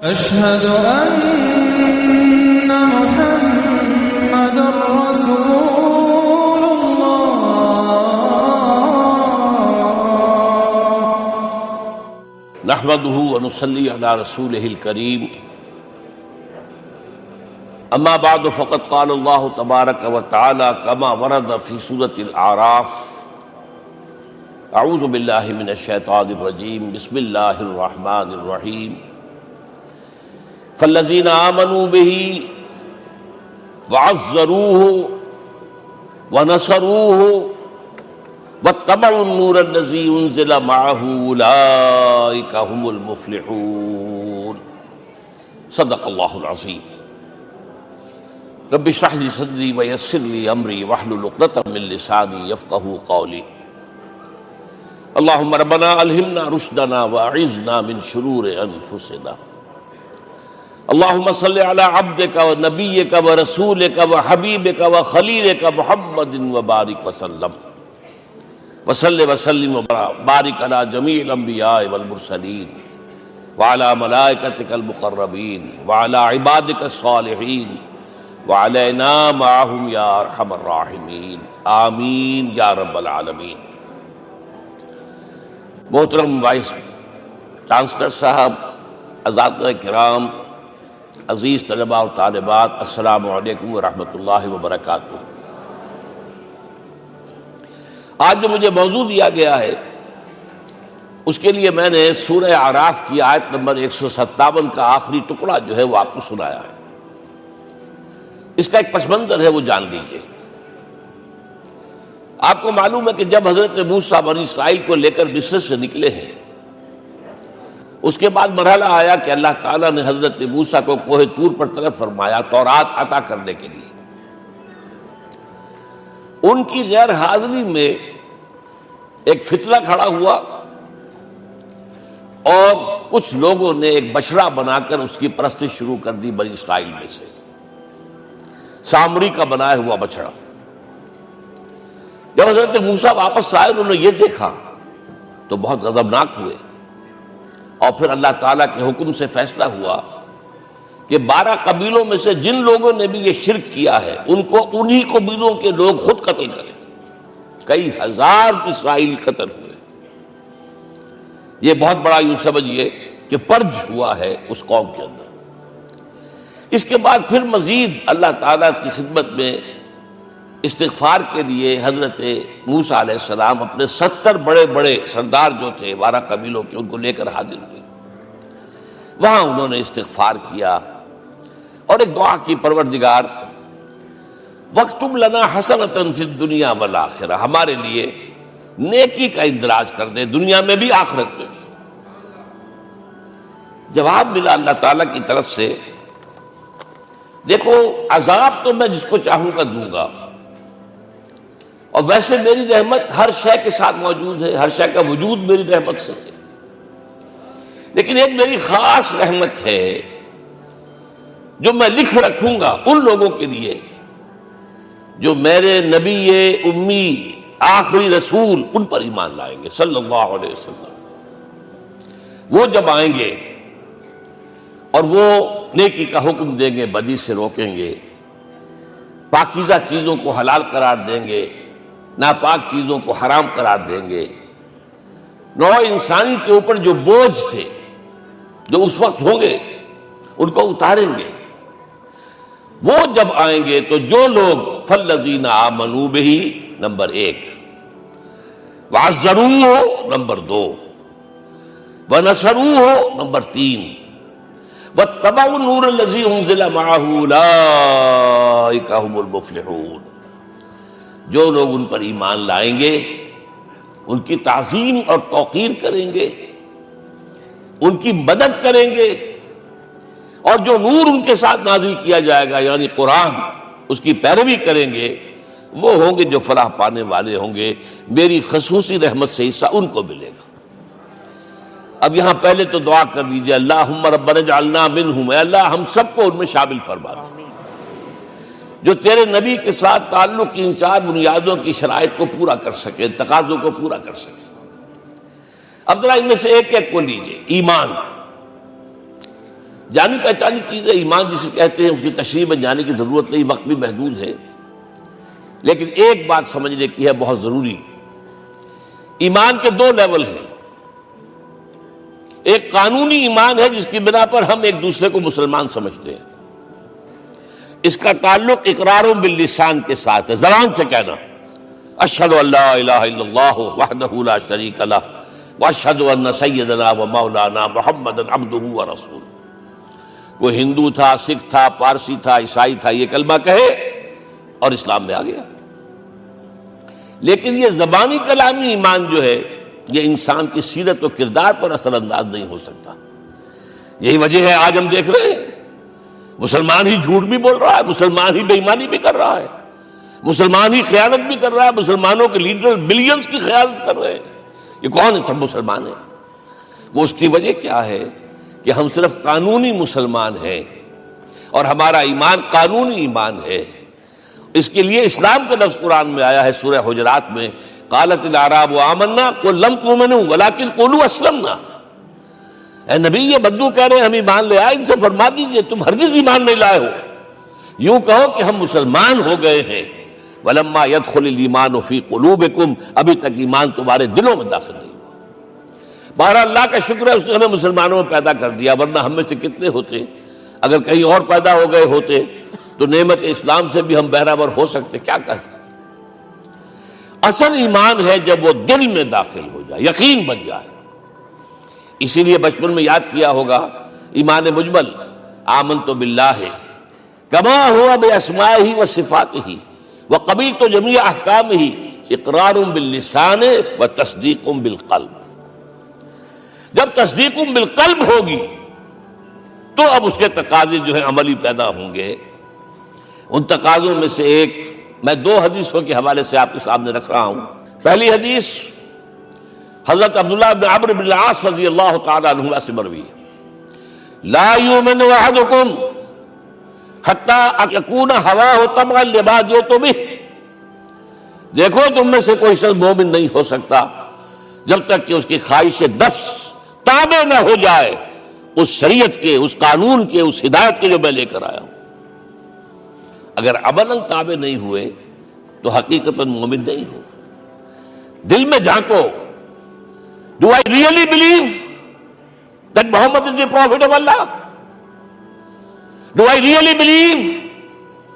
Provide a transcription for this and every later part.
أشهد أن محمد رسول الله نحمده ونصلي على رسوله الكريم اما بعد فقد قال الله تبارك وتعالى كما ورد في سورة الأعراف اعوذ بالله من الشيطان الرجيم بسم الله الرحمن الرحيم فالذين آمنوا به وعزروه ونصروه واتبعوا النور الذي انزل معه اولئك هم المفلحون صدق الله العظيم رب اشرح لي صدري ويسر لي امري واحلل عقدة من لساني يفقهوا قولي اللهم ربنا الهمنا رشدنا واعذنا من شرور انفسنا اللهم صل على عبدك ونبيك ورسولك وحبيبك وخليلك محمد وبارك وسلم وصل وسلم وبارك على جميع الانبیاء والمرسلین وعلى ملائکتک المقربین وعلى عبادک الصالحین وعلینا معهم یا ارحم الراحمین آمین یا رب العالمین۔ محترم وائس چانسلر صاحب، اساتذہ کرام، عزیز طلباء و طالبات، السلام علیکم ورحمۃ اللہ وبرکاتہ۔ آج جو مجھے موضوع دیا گیا ہے اس کے لیے میں نے سورہ اعراف کی آیت نمبر 157 کا آخری ٹکڑا جو ہے وہ آپ کو سنایا ہے۔ اس کا ایک پس منظر ہے وہ جان لیجیے۔ آپ کو معلوم ہے کہ جب حضرت موسیٰ بنی اسرائیل کو لے کر مصر سے نکلے ہیں، اس کے بعد مرحلہ آیا کہ اللہ تعالیٰ نے حضرت موسیٰ کو کوہ طور پر طلب فرمایا تورات عطا کرنے کے لیے۔ ان کی غیر حاضری میں ایک فتنہ کھڑا ہوا اور کچھ لوگوں نے ایک بچڑا بنا کر اس کی پرستش شروع کر دی بنی اسرائیل میں سے، سامری کا بنایا ہوا بچڑا۔ جب حضرت موسیٰ واپس آئے انہوں نے یہ دیکھا تو بہت غضبناک ہوئے، اور پھر اللہ تعالیٰ کے حکم سے فیصلہ ہوا کہ 12 قبیلوں میں سے جن لوگوں نے بھی یہ شرک کیا ہے ان کو انہی قبیلوں کے لوگ خود قتل کریں۔ کئی ہزار اسرائیلی قتل ہوئے۔ یہ بہت بڑا یوں سمجھیے کہ پرج ہوا ہے اس قوم کے اندر۔ اس کے بعد پھر مزید اللہ تعالیٰ کی خدمت میں استغفار کے لیے حضرت موسیٰ علیہ السلام اپنے 70 بڑے بڑے سردار جو تھے 12 قبیلوں کے، ان کو لے کر حاضر ہوئے۔ وہاں انہوں نے استغفار کیا اور ایک دعا کی، پروردگار وَاكْتُبْ لَنَا حَسَنَةً فِي الدُّنْيَا وَالْآخِرَةِ، ہمارے لیے نیکی کا اندراج کر دے، دنیا میں بھی آخرت میں بھی۔ جواب ملا اللہ تعالیٰ کی طرف سے، دیکھو عذاب تو میں جس کو چاہوں گا دوں گا، اور ویسے میری رحمت ہر شے کے ساتھ موجود ہے، ہر شے کا وجود میری رحمت سے ہے، لیکن ایک میری خاص رحمت ہے جو میں لکھ رکھوں گا ان لوگوں کے لیے جو میرے نبی امی آخری رسول ان پر ایمان لائیں گے صلی اللہ علیہ وسلم۔ وہ جب آئیں گے اور وہ نیکی کا حکم دیں گے، بدی سے روکیں گے، پاکیزہ چیزوں کو حلال قرار دیں گے، ناپاک چیزوں کو حرام قرار دیں گے، نوع انسانی کے اوپر جو بوجھ تھے جو اس وقت ہوں گے ان کو اتاریں گے۔ وہ جب آئیں گے تو جو لوگ فالذین آمنوا بہ نمبر 1، وعزروہ نمبر 2، ونصروہ نمبر 3، واتبعوا النور الذی انزل معہ اولئک هم المفلحون، جو لوگ ان پر ایمان لائیں گے، ان کی تعظیم اور توقیر کریں گے، ان کی مدد کریں گے، اور جو نور ان کے ساتھ نازل کیا جائے گا یعنی قرآن، اس کی پیروی کریں گے، وہ ہوں گے جو فلاح پانے والے ہوں گے، میری خصوصی رحمت سے حصہ ان کو ملے گا۔ اب یہاں پہلے تو دعا کر لیجئے، اللہم ربنا اجعلنا منہم، اے اللہ ہم سب کو ان میں شامل فرما دے جو تیرے نبی کے ساتھ تعلق کی ان 4 بنیادوں کی شرائط کو پورا کر سکے، تقاضوں کو پورا کر سکے۔ اب ذرا ان میں سے ایک ایک کو لیجئے۔ ایمان، جانی پہچانی چیز ہے ایمان جسے کہتے ہیں، اس کی تشریح میں جانے کی ضرورت نہیں، وقت بھی محدود ہے، لیکن ایک بات سمجھنے کی ہے بہت ضروری۔ ایمان کے دو لیول ہیں، ایک قانونی ایمان ہے جس کی بنا پر ہم ایک دوسرے کو مسلمان سمجھتے ہیں، اس کا تعلق اقرار باللسان کے ساتھ ہے، زبان سے کہنا اشہد ان لا الہ الا اللہ وحدہ لا شریک لہ واشہد ان سیدنا و مولانا محمدا عبدہ ورسولہ۔ کوئی ہندو تھا، سکھ تھا، پارسی تھا، عیسائی تھا، یہ کلمہ کہے اور اسلام میں آ گیا۔ لیکن یہ زبانی کلامی ایمان جو ہے یہ انسان کی سیرت و کردار پر اثر انداز نہیں ہو سکتا۔ یہی وجہ ہے آج ہم دیکھ رہے ہیں مسلمان ہی جھوٹ بھی بول رہا ہے، مسلمان ہی بے ایمانی بھی کر رہا ہے، مسلمان ہی خیانت بھی کر رہا ہے، مسلمانوں کے لیڈر بلینز کی خیانت کر رہے ہیں۔ یہ کون ہے؟ سب مسلمان ہیں۔ وہ اس کی وجہ کیا ہے کہ ہم صرف قانونی مسلمان ہیں اور ہمارا ایمان قانونی ایمان ہے۔ اس کے لیے اسلام کا لفظ قرآن میں آیا ہے سورہ حجرات میں، قالت الاعراب آمنا قل لم تؤمنوا ولکن قولوا اسلمنا۔ اے نبی یہ بدو کہہ رہے ہیں ہم ایمان لے آئے، ان سے فرما دیجئے تم ہرگز ایمان نہیں لائے ہو، یوں کہو کہ ہم مسلمان ہو گئے ہیں۔ ولما يدخل الايمان في قلوبكم، ابھی تک ایمان تمہارے دلوں میں داخل نہیں ہوا۔ بہرحال اللہ کا شکر ہے اس نے ہمیں مسلمانوں میں پیدا کر دیا، ورنہ ہم میں سے کتنے ہوتے اگر کہیں اور پیدا ہو گئے ہوتے تو نعمت اسلام سے بھی ہم بہرہور ہو سکتے، کیا کہہ سکتے۔ اصل ایمان ہے جب وہ دل میں داخل ہو جائے، یقین بن جائے۔ اسی لیے بچپن میں یاد کیا ہوگا ایمان مجمل، آمنت باللہ کما ہوا باسمائہ و صفاتہ وقبلت جمیع احکامہ اقرار باللسان و تصدیق بالقلب۔ جب تصدیق بالقلب ہوگی تو اب اس کے تقاضے جو ہیں عملی پیدا ہوں گے۔ ان تقاضوں میں سے ایک میں دو حدیثوں کے حوالے سے آپ کے سامنے رکھ رہا ہوں۔ پہلی حدیث حضرت عبداللہ بن عمرو بن العاص رضی اللہ تعالی عنہما سے مروی ہے، لا یؤمن احدکم حتی یکون ہواہ تبعا لما جئت بہ۔ دیکھو تم میں سے کوئی شخص مومن نہیں ہو سکتا جب تک کہ اس کی خواہش نفس تابع نہ ہو جائے اس شریعت کے، اس قانون کے، اس ہدایت کے جو میں لے کر آیا ہوں۔ اگر عملاً تابع نہیں ہوئے تو حقیقتاً مومن نہیں ہو۔ دل میں جھانکو، Do I really believe that Muhammad is the prophet of Allah? Do I really believe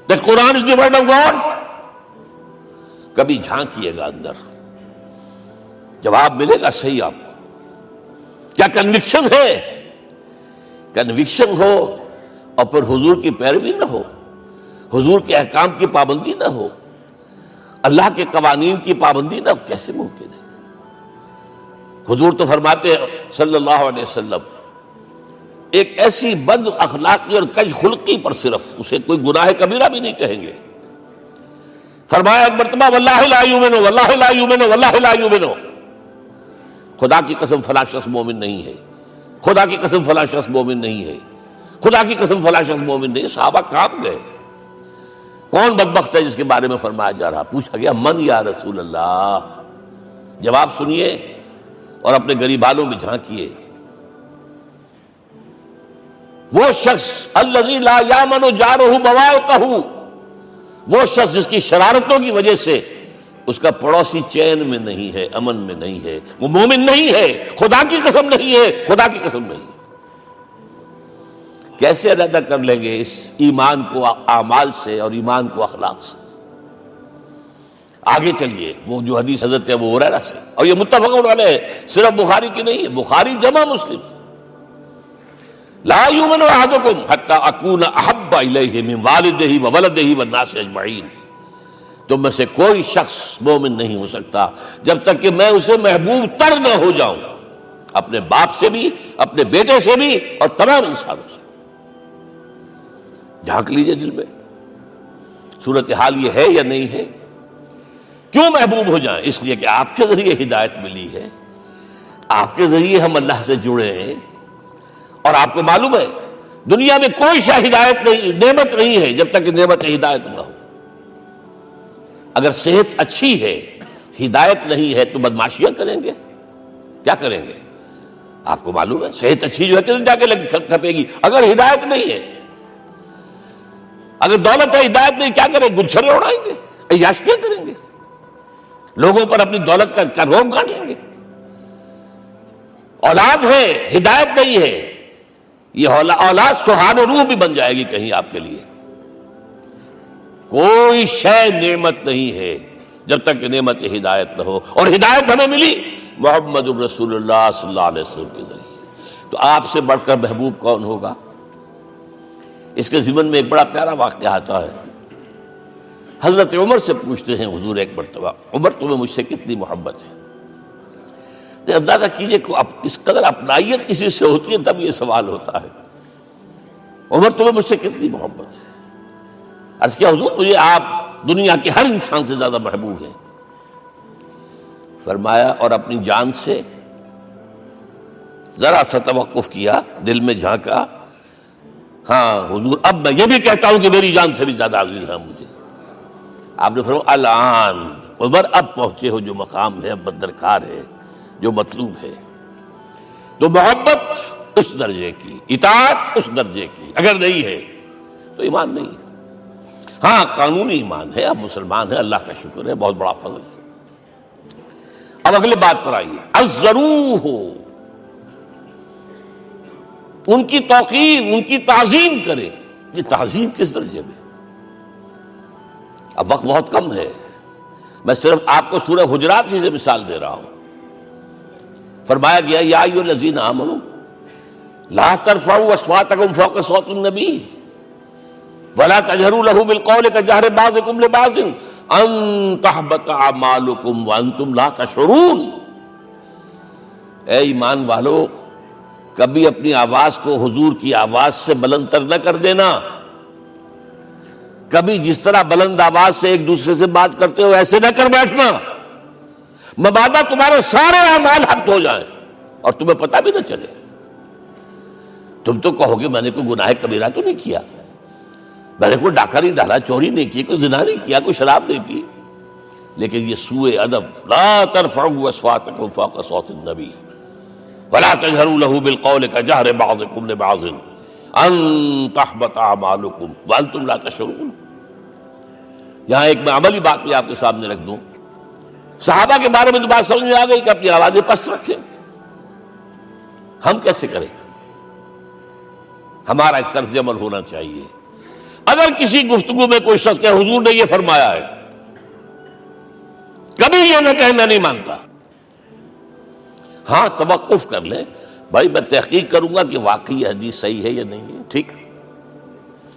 that Quran is the word of God? کبھی جھانکیے گا اندر، جواب ملے گا صحیح آپ کو۔ کیا کنوکشن ہے؟ کنوکشن ہو اور پھر حضور کی پیروی نہ ہو، حضور کے احکام کی پابندی نہ ہو، اللہ کے قوانین کی پابندی نہ ہو، کیسے ممکن ہے؟ حضور تو فرماتے ہیں صلی اللہ علیہ وسلم ایک ایسی بد اخلاقی اور کج خلقی پر صرف اسے کوئی گناہ کبیرہ بھی نہیں کہیں گے۔ فرمایا ایک مرتبہ واللہ لا یؤمن واللہ لا یؤمن واللہ لا یؤمن، خدا کی قسم فلاں شخص مومن نہیں ہے، خدا کی قسم فلاں شخص مومن نہیں ہے، خدا کی قسم فلاں شخص مومن نہیں۔ صحابہ کانپ گئے، کون بدبخت ہے جس کے بارے میں فرمایا جا رہا؟ پوچھا گیا من یا رسول اللہ؟ جواب سنیے اور اپنے غریبانوں میں جھانکیے۔ وہ شخص الذی لا یامن جارہ بوائقہ، وہ شخص جس کی شرارتوں کی وجہ سے اس کا پڑوسی چین میں نہیں ہے، امن میں نہیں ہے، وہ مومن نہیں ہے، خدا کی قسم نہیں ہے، خدا کی قسم نہیں ہے۔ کیسے علیحدہ کر لیں گے اس ایمان کو اعمال سے اور ایمان کو اخلاق سے؟ آگے چلیے، وہ جو حدیث حضرت ابو ہریرہ سے، اور یہ متفق علیہ ہے، صرف بخاری کی نہیں ہے، بخاری جمع مسلم۔ لا یؤمن احدکم حتی اکون احب الیہ من والدہ وولدہ والناس اجمعین۔ تم میں سے کوئی شخص مومن نہیں ہو سکتا جب تک کہ میں اسے محبوب تر نہ ہو جاؤں، اپنے باپ سے بھی، اپنے بیٹے سے بھی، اور تمام انسانوں سے۔ جھانک لیجئے دل میں، صورتحال یہ ہے یا نہیں ہے؟ کیوں محبوب ہو جائیں؟ اس لیے کہ آپ کے ذریعے ہدایت ملی ہے، آپ کے ذریعے ہم اللہ سے جڑے ہیں، اور آپ کو معلوم ہے دنیا میں کوئی شے ہدایت نہیں، نعمت نہیں ہے جب تک کہ نعمت ہدایت نہ ہو۔ اگر صحت اچھی ہے، ہدایت نہیں ہے تو بدماشیاں کریں گے، کیا کریں گے؟ آپ کو معلوم ہے صحت اچھی جو ہے کدھر جا کے کھپے گی اگر ہدایت نہیں ہے. اگر دولت ہے ہدایت نہیں کیا کریں؟ گلچھرے اڑائیں گے، عیاشیاں کریں گے، لوگوں پر اپنی دولت کا روب گانٹیں گے. اولاد ہے ہدایت نہیں ہے، یہ اولاد سہان روح بھی بن جائے گی کہیں آپ کے لیے. کوئی شے نعمت نہیں ہے جب تک کہ نعمت ہدایت نہ ہو، اور ہدایت ہمیں ملی محمد الرسول اللہ صلی اللہ علیہ وسلم کے ذریعے. تو آپ سے بڑھ کر محبوب کون ہوگا؟ اس کے ضمن میں ایک بڑا پیارا واقعہ آتا ہے. حضرت عمر سے پوچھتے ہیں حضور ایک مرتبہ، عمر تمہیں مجھ سے کتنی محبت ہے؟ تو اندازہ کیجئے کہ کس قدر اپنائیت کسی سے ہوتی ہے تب یہ سوال ہوتا ہے. عمر تمہیں مجھ سے کتنی محبت ہے؟ عرض کیا حضور مجھے آپ دنیا کے ہر انسان سے زیادہ محبوب ہیں. فرمایا اور اپنی جان سے؟ ذرا سا توقف کیا، دل میں جھانکا. ہاں حضور اب میں یہ بھی کہتا ہوں کہ میری جان سے بھی زیادہ عزیز ہے مجھے. آپ نے فرمایا الان عمر اب پہنچے ہو جو مقام ہے، اب درکار ہے، جو مطلوب ہے. تو محبت اس درجے کی، اطاعت اس درجے کی اگر نہیں ہے تو ایمان نہیں ہے. ہاں قانونی ایمان ہے، اب مسلمان ہے، اللہ کا شکر ہے، بہت بڑا فضل ہے. اب اگلے بات پر آئیے. عزروہ، ان کی توقیر، ان کی تعظیم کرے. یہ تعظیم کس درجے میں؟ اب وقت بہت کم ہے، میں صرف آپ کو سورہ حجرات سے مثال دے رہا ہوں. فرمایا گیا یا ایھا الذین آمنوا لا ترفعوا اصواتکم فوق صوت النبی ولا تجهروا له بالقول كجهر بعضكم لبعض ان تحبط اعمالكم وانتم لا تشعرون. اے ایمان والو، کبھی اپنی آواز کو حضور کی آواز سے بلند تر نہ کر دینا. کبھی جس طرح بلند آواز سے ایک دوسرے سے بات کرتے ہو ایسے نہ کر بیٹھنا، مبادا تمہارے سارے اعمال حبط ہو جائیں اور تمہیں پتہ بھی نہ چلے. تم تو کہو گے میں نے کوئی گناہ کبیرہ تو نہیں کیا، میں نے کوئی ڈاکہ نہیں ڈالا، چوری نہیں کی، کوئی زنا نہیں کیا، کوئی شراب نہیں پی، لیکن یہ سوء ادب لا ترفعوا اصواتکم فوق صوت النبی ولا تجهروا له بالقول كجهر بعضكم لبعض ان تحبط اعمالكم وانتم لا تشعرون. یہاں ایک میں عملی بات بھی آپ کے سامنے رکھ دوں. صحابہ کے بارے میں تو بات سمجھ میں آ گئی کہ اپنی آوازیں پست رکھیں. ہم کیسے کریں؟ ہمارا ایک طرز عمل ہونا چاہیے. اگر کسی گفتگو میں کوئی شخص کہ حضور نے یہ فرمایا ہے، کبھی یہ نہ کہے میں نہیں مانتا. ہاں توقف کر لیں، بھائی میں تحقیق کروں گا کہ واقعی یہ حدیث صحیح ہے یا نہیں ہے. ٹھیک،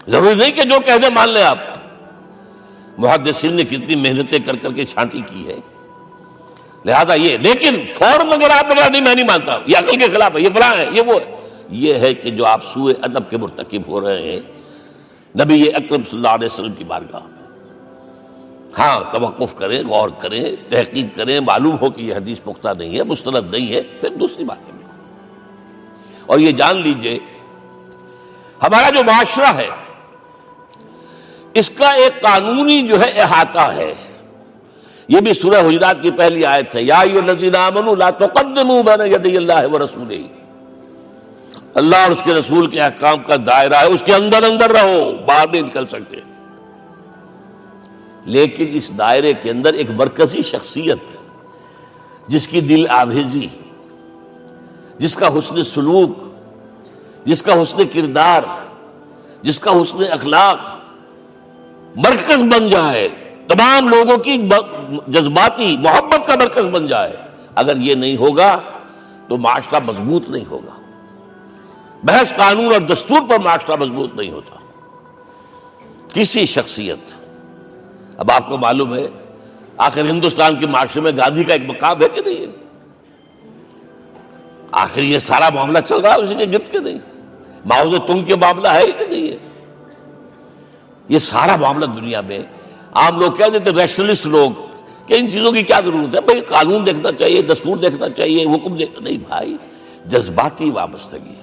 ضروری نہیں کہ جو کہہ دیں مان لیں آپ. محدثین نے کتنی محنتیں کر کر کے چھانٹی کی ہے، لہذا یہ. لیکن فوراً اگر آپ لگا نہیں میں نہیں مانتا، یہ عقل کے خلاف ہے، یہ فلاں ہے، یہ وہ ہے، یہ ہے کہ جو آپ سوء ادب کے مرتکب ہو رہے ہیں نبی اکرم صلی اللہ علیہ وسلم کی بارگاہ میں. ہاں توقف کریں، غور کریں، تحقیق کریں، معلوم ہو کہ یہ حدیث پختہ نہیں ہے، مستند نہیں ہے، پھر دوسری بات ہے. اور یہ جان لیجئے ہمارا جو معاشرہ ہے اس کا ایک قانونی جو ہے احاطہ ہے. یہ بھی سورہ حجرات کی پہلی آیت ہے، یا ایھا الذین آمنوا لا تقدموا بین یدی اللہ ورسولہ. اللہ اور اس کے رسول کے احکام کا دائرہ ہے، اس کے اندر اندر رہو، باہر نہیں نکل سکتے. لیکن اس دائرے کے اندر ایک مرکزی شخصیت جس کی دل آویزی، جس کا حسن سلوک، جس کا حسن کردار، جس کا حسن اخلاق مرکز بن جائے، تمام لوگوں کی جذباتی محبت کا مرکز بن جائے، اگر یہ نہیں ہوگا تو معاشرہ مضبوط نہیں ہوگا. محض قانون اور دستور پر معاشرہ مضبوط نہیں ہوتا. کسی شخصیت، اب آپ کو معلوم ہے آخر ہندوستان کے معاشرے میں گاندھی کا ایک مقام ہے کہ نہیں ہے؟ آخر یہ سارا معاملہ چل رہا ہے اسی کے گرد کے نہیں؟ ماؤ تنگ کے معاملہ ہے ہی کہ نہیں ہے؟ یہ سارا معاملہ دنیا میں عام لوگ کہہ دیتے، ریشنلسٹ لوگ، کہ ان چیزوں کی کیا ضرورت ہے؟ بھائی قانون دیکھنا چاہیے، دستور دیکھنا چاہیے، حکم دیکھنا. نہیں بھائی، جذباتی وابستگی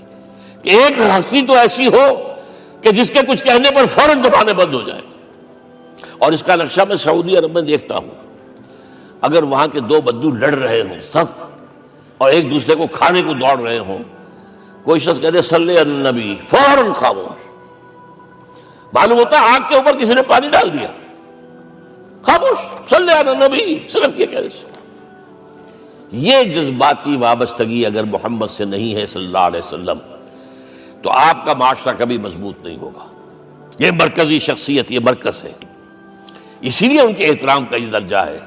کہ ایک ہستی تو ایسی ہو کہ جس کے کچھ کہنے پر فوراً زبانیں بند ہو جائیں. اور اس کا نقشہ میں سعودی عرب میں دیکھتا ہوں، اگر وہاں کے دو بدو لڑ رہے ہوں صف، اور ایک دوسرے کو کھانے کو دوڑ رہے ہوں، کوئی شخص کہتے صلی علی النبی، فوراً خاموش. معلوم ہوتا ہے آگ کے اوپر کسی نے پانی ڈال دیا، خاموش. صلی علی النبی، صرف یہ کہنے سے. یہ جذباتی وابستگی اگر محمد سے نہیں ہے صلی اللہ علیہ وسلم تو آپ کا معاشرہ کبھی مضبوط نہیں ہوگا. یہ مرکزی شخصیت، یہ مرکز ہے. اسی لیے ان کے احترام کا یہ درجہ ہے،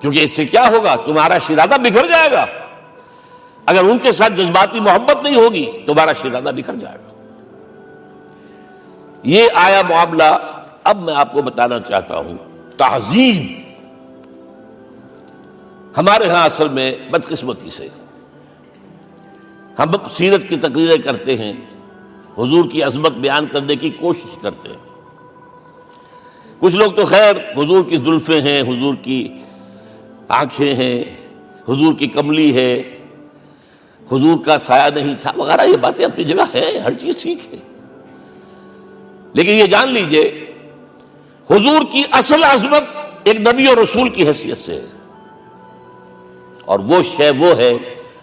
کیونکہ اس سے کیا ہوگا، تمہارا شیرازہ بکھر جائے گا. اگر ان کے ساتھ جذباتی محبت نہیں ہوگی تمہارا شیرازہ بکھر جائے گا. یہ آیا معاملہ. اب میں آپ کو بتانا چاہتا ہوں تعظیم. ہمارے ہاں اصل میں بدقسمتی سے ہم سیرت کی تقریریں کرتے ہیں، حضور کی عظمت بیان کرنے کی کوشش کرتے ہیں. کچھ لوگ تو خیر حضور کی زلفیں ہیں، حضور کی آنکھیں ہیں، حضور کی کملی ہے، حضور کا سایہ نہیں تھا وغیرہ، یہ باتیں اپنی جگہ ہے، ہر چیز ٹھیک ہے. لیکن یہ جان لیجئے حضور کی اصل عظمت ایک نبی اور رسول کی حیثیت سے ہے، اور وہ شے وہ ہے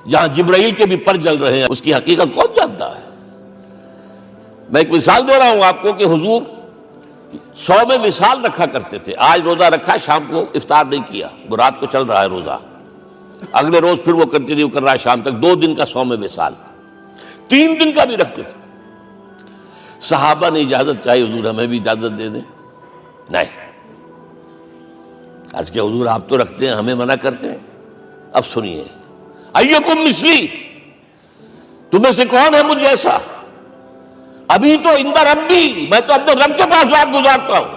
جہاں جبرائیل کے بھی پر جل رہے ہیں. اس کی حقیقت کون جانتا ہے؟ میں ایک مثال دے رہا ہوں آپ کو کہ حضور 100 میں مثال رکھا کرتے تھے. آج روزہ رکھا، شام کو افطار نہیں کیا، وہ رات کو چل رہا ہے روزہ، اگلے روز پھر وہ کنٹینیو کر رہا ہے شام تک. 2 دن کا 100 میں مثال، 3 دن کا بھی رکھتے تھے. صحابہ نے اجازت چاہی، حضور ہمیں بھی اجازت دے دیں. نہیں، آج کے حضور آپ تو رکھتے ہیں، ہمیں منع کرتے ہیں. اب سنیے، ایکم مثلی، تمہیں سے کون ہے مجھ جیسا؟ ابھی تو عند ربی، میں تو اپنے رب کے پاس رات گزارتا ہوں.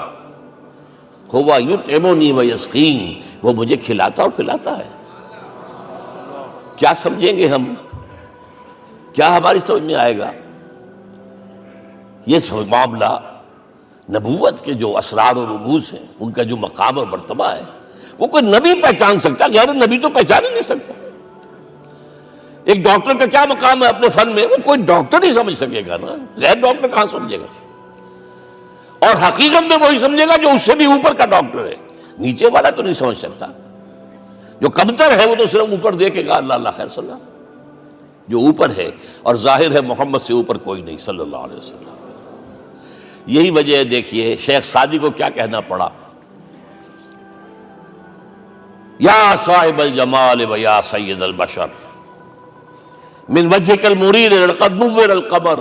ہوا یطعمنی ویسقین، وہ مجھے کھلاتا اور پلاتا ہے. کیا سمجھیں گے ہم؟ کیا ہماری سمجھ میں آئے گا؟ یہ معاملہ نبوت کے جو اسرار اور رموز ہیں، ان کا جو مقام اور مرتبہ ہے، وہ کوئی نبی پہچان سکتا، غیر نبی تو پہچان ہی نہیں سکتا. ایک ڈاکٹر کا کیا مقام ہے اپنے فن میں، وہ کوئی ڈاکٹر ہی سمجھ سکے گا نا، غیر ڈاکٹر کہاں سمجھے گا؟ اور حقیقت میں وہی سمجھے گا جو اس سے بھی اوپر کا ڈاکٹر ہے. نیچے والا تو نہیں سمجھ سکتا. جو کمتر ہے وہ تو صرف اوپر دیکھے گا، اللہ اللہ خیر صلی اللہ. جو اوپر ہے اور ظاہر ہے محمد سے اوپر کوئی نہیں صلی اللہ علیہ وسلم. یہی وجہ ہے، دیکھیے شیخ سعدی کو کیا کہنا پڑا، یا صاحب الجمال و یا سید البشر من وجهك المرير لقد نور القمر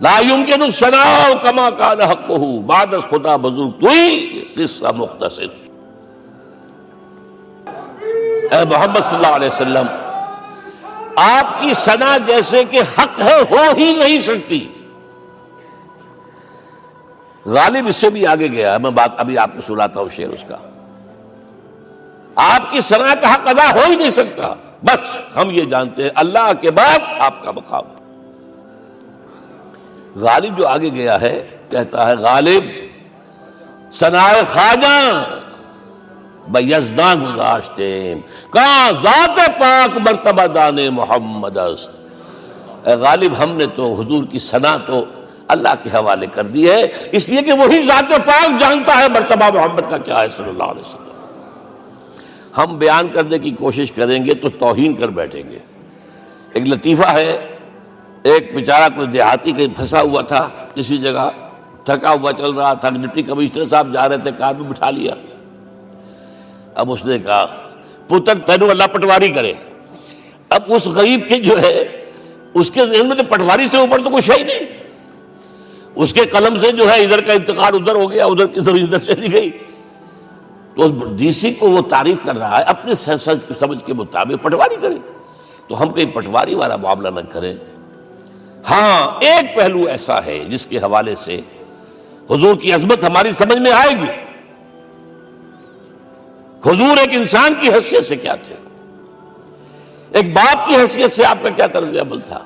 لا يمكن الثناء كما كان حقه بعد خدا بزرگ توئی قصہ مختصر. اے محمد صلی اللہ علیہ وسلم، آپ کی ثنا جیسے کہ حق ہے ہو ہی نہیں سکتی. غالب اس سے بھی آگے گیا ہے، میں بات ابھی آپ کو سناتا ہوں شعر اس کا. آپ کی ثنا کا حق ادا ہو ہی نہیں سکتا. بس ہم یہ جانتے ہیں اللہ کے بعد آپ کا مقام. غالب جو آگے گیا ہے کہتا ہے، غالب ثنائے خواجہ بیزداں گزاشتیم کہاں ذات پاک مرتبہ دان محمد است. اے غالب، ہم نے تو حضور کی ثنا تو اللہ کے حوالے کر دی ہے، اس لیے کہ وہی ذات پاک جانتا ہے مرتبہ محمد کا کیا ہے صلی اللہ علیہ وسلم. ہم بیان کرنے کی کوشش کریں گے تو توہین کر بیٹھیں گے. ایک لطیفہ ہے، ایک بیچارہ کوئی دیہاتی کہیں پھنسا ہوا تھا کسی جگہ، تھکا ہوا چل رہا تھا، ڈپٹی کمشنر صاحب جا رہے تھے، کار میں بٹھا لیا. اب اس نے کہا، پتر تینوں اللہ پٹواری کرے. اب اس غریب کے جو ہے اس کے ذہن میں تو پٹواری سے اوپر تو کچھ ہے ہی نہیں. اس کے قلم سے جو ہے ادھر کا انتقال ادھر ہو گیا، ادھر کی ادھر چلی گئی. تو ڈی سی کو وہ تعریف کر رہا ہے اپنے سمجھ کے مطابق، پٹواری کرے. تو ہم کہیں پٹواری والا معاملہ نہ کریں. ہاں، ایک پہلو ایسا ہے جس کے حوالے سے حضور کی عظمت ہماری سمجھ میں آئے گی. حضور ایک انسان کی حیثیت سے کیا تھے، ایک باپ کی حیثیت سے آپ کا کیا طرز عمل تھا.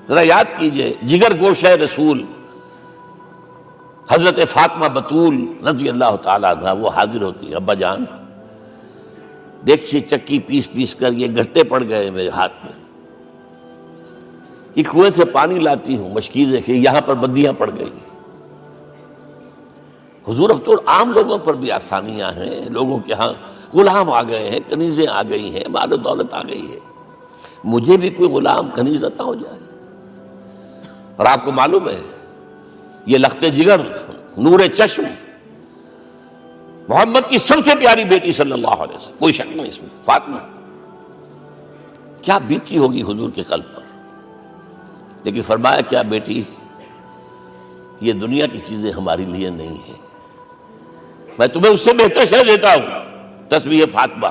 ذرا یاد کیجئے، جگر گوشہ رسول حضرت فاطمہ بطول رضی اللہ تعالیٰ عنہ وہ حاضر ہوتی ہے، ابا جان دیکھیے چکی پیس پیس کر یہ گھٹے پڑ گئے میرے ہاتھ میں، یہ کنویں سے پانی لاتی ہوں، مشکیز دیکھیے یہاں پر بندیاں پڑ گئی. حضور اب تو عام لوگوں پر بھی آسانیاں ہیں، لوگوں کے ہاں غلام آ گئے ہیں، کنیزیں آ گئی ہیں، مال و دولت آ گئی ہے، مجھے بھی کوئی غلام کنیز عطا ہو جائے۔ اور آپ کو معلوم ہے یہ لخت جگر، نور چشم، محمد کی سب سے پیاری بیٹی صلی اللہ علیہ وسلم، کوئی شک نہیں اس میں، فاطمہ، کیا بیتی ہوگی حضور کے قلب پر۔ لیکن فرمایا کیا بیٹی، یہ دنیا کی چیزیں ہمارے لیے نہیں ہیں، میں تمہیں اس سے بہتر شے دیتا ہوں۔ تسبیح فاطمہ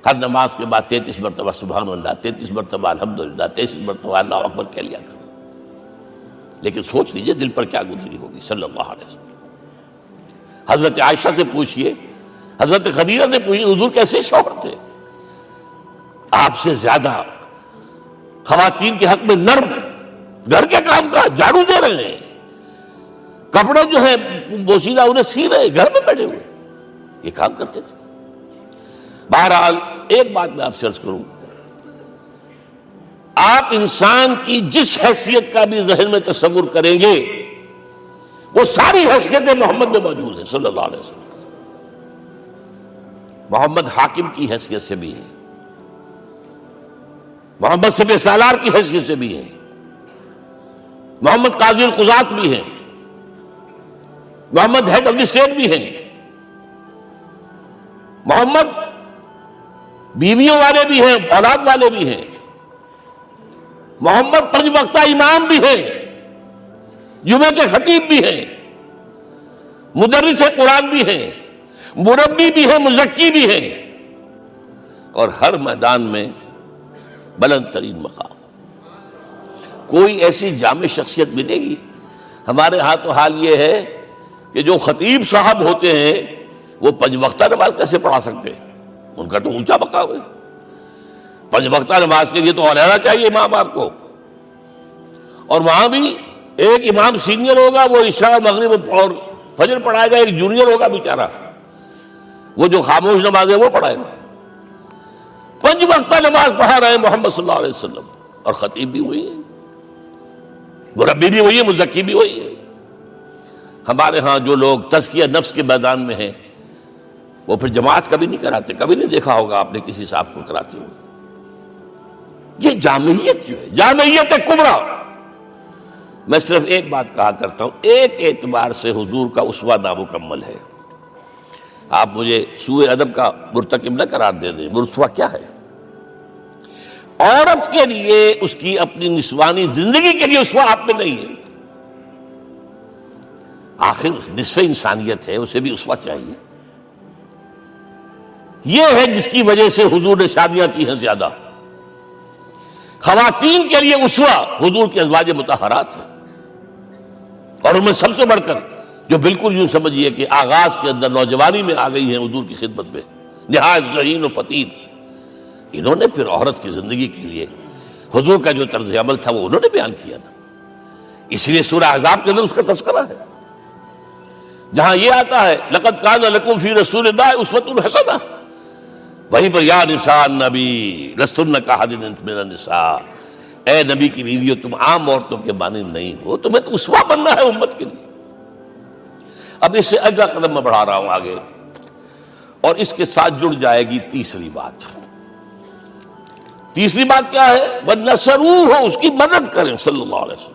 ہر نماز کے بعد 33 مرتبہ سبحان اللہ، 33 مرتبہ الحمدللہ، 33 مرتبہ اللہ اکبر کہہ لیا کرو۔ لیکن سوچ لیجئے دل پر کیا گزری ہوگی صلی اللہ علیہ وسلم۔ حضرت عائشہ سے پوچھئے، حضرت خدیجہ سے پوچھئے حضور کیسے شوہر تھے، آپ سے زیادہ خواتین کے حق میں نرم، گھر کے کام کا جھاڑو دے رہے ہیں، کپڑے جو ہیں بوسیدہ انہیں سی رہے، گھر میں بیٹھے ہوئے یہ کام کرتے تھے۔ بہرحال ایک بات میں آپ سے عرض کروں، آپ انسان کی جس حیثیت کا بھی ذہن میں تصور کریں گے وہ ساری حیثیتیں محمد میں موجود ہیں صلی اللہ علیہ وسلم۔ محمد حاکم کی حیثیت سے بھی ہیں، محمد سب سالار کی حیثیت سے بھی ہیں، محمد قاضی القضات بھی ہیں، محمد ہیڈ آف دی اسٹیٹ بھی ہیں، محمد بیویوں والے بھی ہیں، اولاد والے بھی ہیں، محمد 5 وقتہ امام بھی ہیں، جمعے کے خطیب بھی ہیں، مدرس قرآن بھی ہیں، مربی بھی ہیں، مزکی بھی ہیں، اور ہر میدان میں بلند ترین مقام۔ کوئی ایسی جامع شخصیت ملے گی؟ ہمارے ہاں تو حال یہ ہے کہ جو خطیب صاحب ہوتے ہیں وہ 5 وقتہ نماز کیسے پڑھا سکتے ہیں؟ ان کا تو اونچا مقام ہے۔ 5 وقتہ نماز کے لیے تو علیحدہ چاہیے امام آپ کو، اور وہاں بھی ایک امام سینئر ہوگا، وہ عشاء مغرب اور فجر پڑھائے گا، ایک جونیئر ہوگا بیچارہ، وہ جو خاموش نماز ہے وہ پڑھائے گا۔ 5 وقتہ نماز پڑھا رہے ہیں محمد صلی اللہ علیہ وسلم، اور خطیب بھی وہی ہے، مربی بھی وہی ہے، مزکی بھی وہی ہے۔ ہمارے ہاں جو لوگ تزکیہ نفس کے میدان میں ہیں وہ پھر جماعت کبھی نہیں کراتے، کبھی نہیں دیکھا ہوگا آپ نے کسی صاحب کو کراتے ہوئے۔ یہ جامعیت جو ہے، جامعیت کبریٰ، میں صرف ایک بات کہا کرتا ہوں، ایک اعتبار سے حضور کا اسوہ نامکمل ہے۔ آپ مجھے سوء ادب کا مرتکب نہ قرار دے دیں، اسوہ کیا ہے؟ عورت کے لیے اس کی اپنی نسوانی زندگی کے لیے اسوہ آپ میں نہیں ہے، آخر نصف انسانیت ہے، اسے بھی اسوہ چاہیے۔ یہ ہے جس کی وجہ سے حضور نے شادیاں کی ہیں زیادہ۔ خواتین کے لیے اسوہ حضور کے ازواج مطہرات ہیں، اور ان میں سب سے بڑھ کر جو بالکل یوں سمجھیے کہ آغاز کے اندر نوجوانی میں آ گئی ہیں حضور کی خدمت میں، نہایت ذہین و فطین، انہوں نے پھر عورت کی زندگی کے لیے حضور کا جو طرز عمل تھا وہ انہوں نے بیان کیا نا۔ اس لیے سورہ احزاب کے اندر اس کا تذکرہ ہے، جہاں یہ آتا ہے لقد کان لکم فی رسول اللہ اسوۃ حسنہ، وہیں پر یا نساء النبی لستن کاحد من النساء، اے نبی کی بیویوں تم عام عورتوں کے مانند نہیں ہو، تمہیں تو اسوہ بننا ہے امت کے لیے۔ اب اس سے اگلا قدم میں بڑھا رہا ہوں آگے، اور اس کے ساتھ جڑ جائے گی تیسری بات۔ تیسری بات کیا ہے؟ وَنَصَرُوهُ، اس کی مدد کریں صلی اللہ علیہ وسلم۔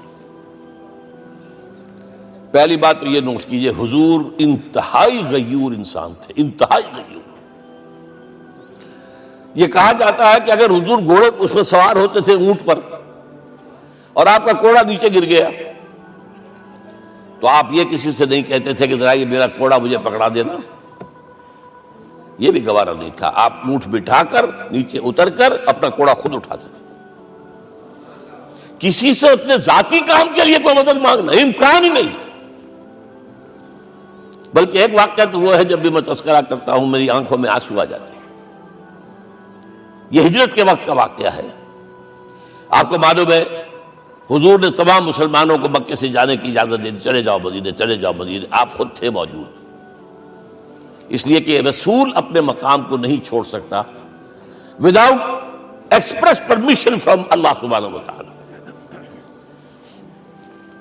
پہلی بات تو یہ نوٹ کیجئے، حضور انتہائی غیور انسان تھے، انتہائی غیور۔ یہ کہا جاتا ہے کہ اگر حضور گھوڑے اس میں سوار ہوتے تھے اونٹ پر، اور آپ کا کوڑا نیچے گر گیا تو آپ یہ کسی سے نہیں کہتے تھے کہ ذرا یہ میرا کوڑا مجھے پکڑا دینا، یہ بھی گوارا نہیں تھا، آپ اونٹ بٹھا کر نیچے اتر کر اپنا کوڑا خود اٹھاتے تھے۔ کسی سے اپنے ذاتی کام کے لیے کوئی مدد مانگنا امکان ہی نہیں۔ بلکہ ایک واقعہ تو وہ ہے جب بھی میں تذکرہ کرتا ہوں میری آنکھوں میں آنسو آ جاتے ہیں، یہ ہجرت کے وقت کا واقعہ ہے۔ آپ کو معلوم ہے حضور نے تمام مسلمانوں کو مکے سے جانے کی اجازت دے دی، چلے جاؤ مدینے، چلے جاؤ مدینے، آپ خود تھے موجود، اس لیے کہ رسول اپنے مقام کو نہیں چھوڑ سکتا وداؤٹ ایکسپریس پرمیشن فرام اللہ سبحانہ وتعالی۔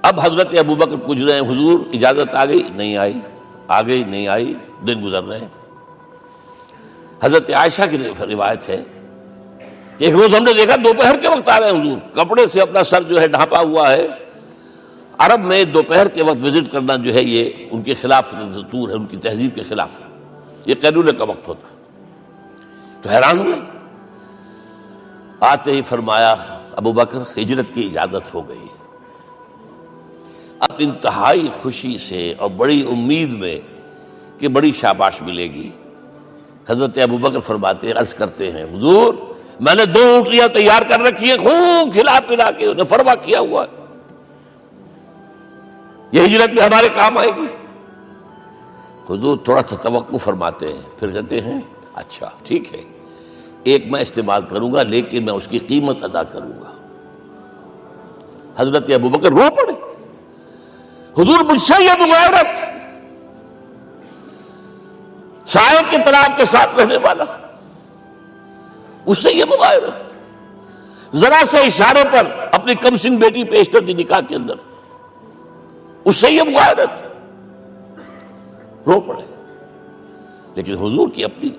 اب حضرت ابوبکر پوچھ رہے ہیں حضور اجازت آ گئی؟ نہیں آئی، آ گئی نہیں آئی، دن گزر رہے ہیں۔ حضرت عائشہ کی روایت ہے کہ ایک روز ہم نے دیکھا دوپہر کے وقت آ رہے ہیں حضور، کپڑے سے اپنا سر جو ہے ڈھانپا ہوا ہے۔ عرب میں دوپہر کے وقت وزٹ کرنا جو ہے یہ ان کے خلاف دستور ہے، ان کی تہذیب کے خلاف ہے، یہ قیلولے کا وقت ہوتا ہے۔ تو حیران ہوئے، آتے ہی فرمایا ابو بکر ہجرت کی اجازت ہو گئی۔ اب انتہائی خوشی سے اور بڑی امید میں کہ بڑی شاباش ملے گی، حضرت ابو بکر فرماتے ہیں، عرض کرتے ہیں حضور میں نے 2 اونٹیاں تیار کر رکھی ہیں، خوب کھلا پلا کے انہیں فرما کیا ہوا ہے، یہ ہجرت میں ہمارے کام آئے گی۔ حضور تھوڑا سا توقع فرماتے ہیں، پھر کہتے ہیں اچھا ٹھیک ہے، ایک میں استعمال کروں گا لیکن میں اس کی قیمت ادا کروں گا۔ حضرت ابو بکر رو پڑے، حضور مجھ سے یہ مغایرت، سائے کے تناب کے ساتھ رہنے والا، اس سے یہ مغایرت، ذرا سے اشارے پر اپنی کم سن بیٹی پیش کر دی نکاح کے اندر، اس سے یہ مغایرت، رو پڑے۔ لیکن حضور کی اپنی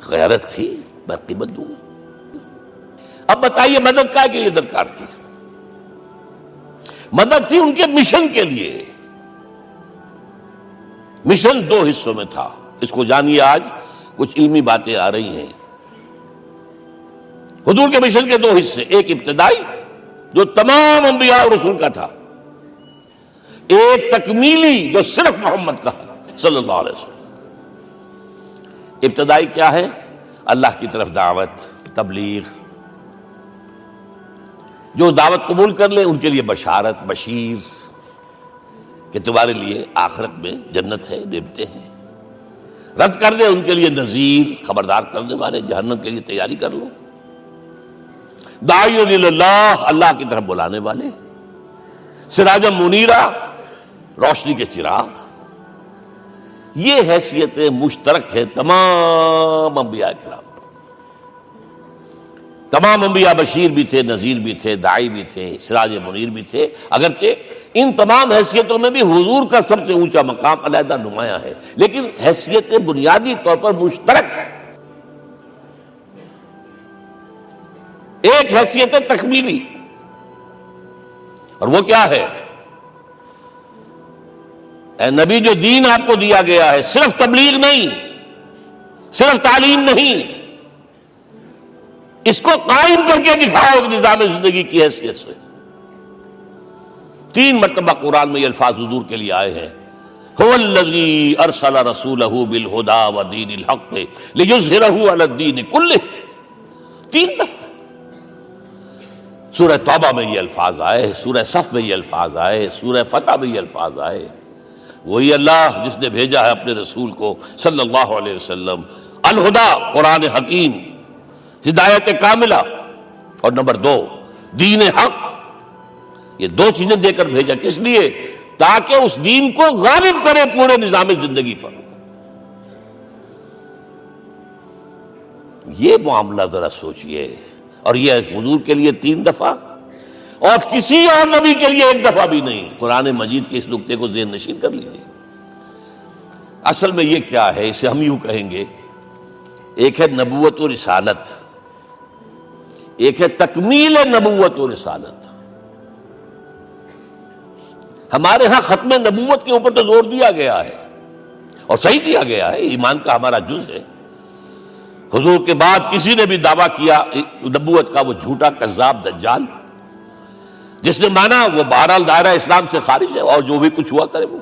غیرت تھی، میں قیمت دوں گا۔ اب بتائیے مدد کا کے لیے درکار تھی؟ مدد تھی ان کے مشن کے لیے۔ مشن 2 حصوں میں تھا، اس کو جانیے، آج کچھ علمی باتیں آ رہی ہیں۔ حضور کے مشن کے 2 حصے، ایک ابتدائی جو تمام انبیاء اور رسول کا تھا، ایک تکمیلی جو صرف محمد کا صلی اللہ علیہ وسلم۔ ابتدائی کیا ہے؟ اللہ کی طرف دعوت، تبلیغ، جو دعوت قبول کر لیں ان کے لیے بشارت، بشیر کہ تمہارے لیے آخرت میں جنت ہے، نعمتیں ہیں، رد کر دیں ان کے لیے نذیر، خبردار کرنے والے، جہنم کے لیے تیاری کر لو، داعی اللہ، اللہ کی طرف بلانے والے، سراجا منیرا، روشنی کے چراغ۔ یہ حیثیتیں مشترک ہے تمام انبیاء کرام۔ تمام انبیاء بشیر بھی تھے، نذیر بھی تھے، داعی بھی تھے، سراج منیر بھی تھے، اگرچہ ان تمام حیثیتوں میں بھی حضور کا سب سے اونچا مقام علیحدہ نمایاں ہے، لیکن حیثیتیں بنیادی طور پر مشترک۔ ایک حیثیت تکمیلی، اور وہ کیا ہے؟ اے نبی جو دین آپ کو دیا گیا ہے، صرف تبلیغ نہیں، صرف تعلیم نہیں، اس کو قائم کر کے دکھاؤ ایک نظام زندگی کی حیثیت سے۔ 3 مرتبہ قرآن میں یہ الفاظ حضور کے لیے آئے ہیں، هو الذی ارسل رسولہ بالہدی ودین الحق لیظہرہ علی الدین کلہ۔ 3 دفعہ سورہ توبہ میں یہ الفاظ آئے، سورہ صف میں یہ الفاظ آئے، سورہ فتح میں یہ الفاظ آئے۔ وہی اللہ جس نے بھیجا ہے اپنے رسول کو صلی اللہ علیہ وسلم، الہدا قرآن حکیم، ہدایت کاملہ، اور نمبر 2 دین حق۔ یہ 2 چیزیں دے کر بھیجا، کس لیے؟ تاکہ اس دین کو غالب کرے پورے نظام زندگی پر۔ یہ معاملہ ذرا سوچئے، اور یہ حضور کے لیے 3 دفعہ، اور کسی اور نبی کے لیے 1 دفعہ بھی نہیں۔ قرآن مجید کے اس نقطے کو ذہن نشین کر لیجیے۔ اصل میں یہ کیا ہے؟ اسے ہم یوں کہیں گے، ایک ہے نبوت و رسالت، ایک ہے تکمیل نبوت و رسالت۔ ہمارے ہاں ختم نبوت کے اوپر تو زور دیا گیا ہے، اور صحیح دیا گیا ہے، ایمان کا ہمارا جز ہے۔ حضور کے بعد کسی نے بھی دعویٰ کیا نبوت کا، وہ جھوٹا کذاب دجال، جس نے مانا وہ بہرحال دائرہ اسلام سے خارج ہے، اور جو بھی کچھ ہوا کرے وہ۔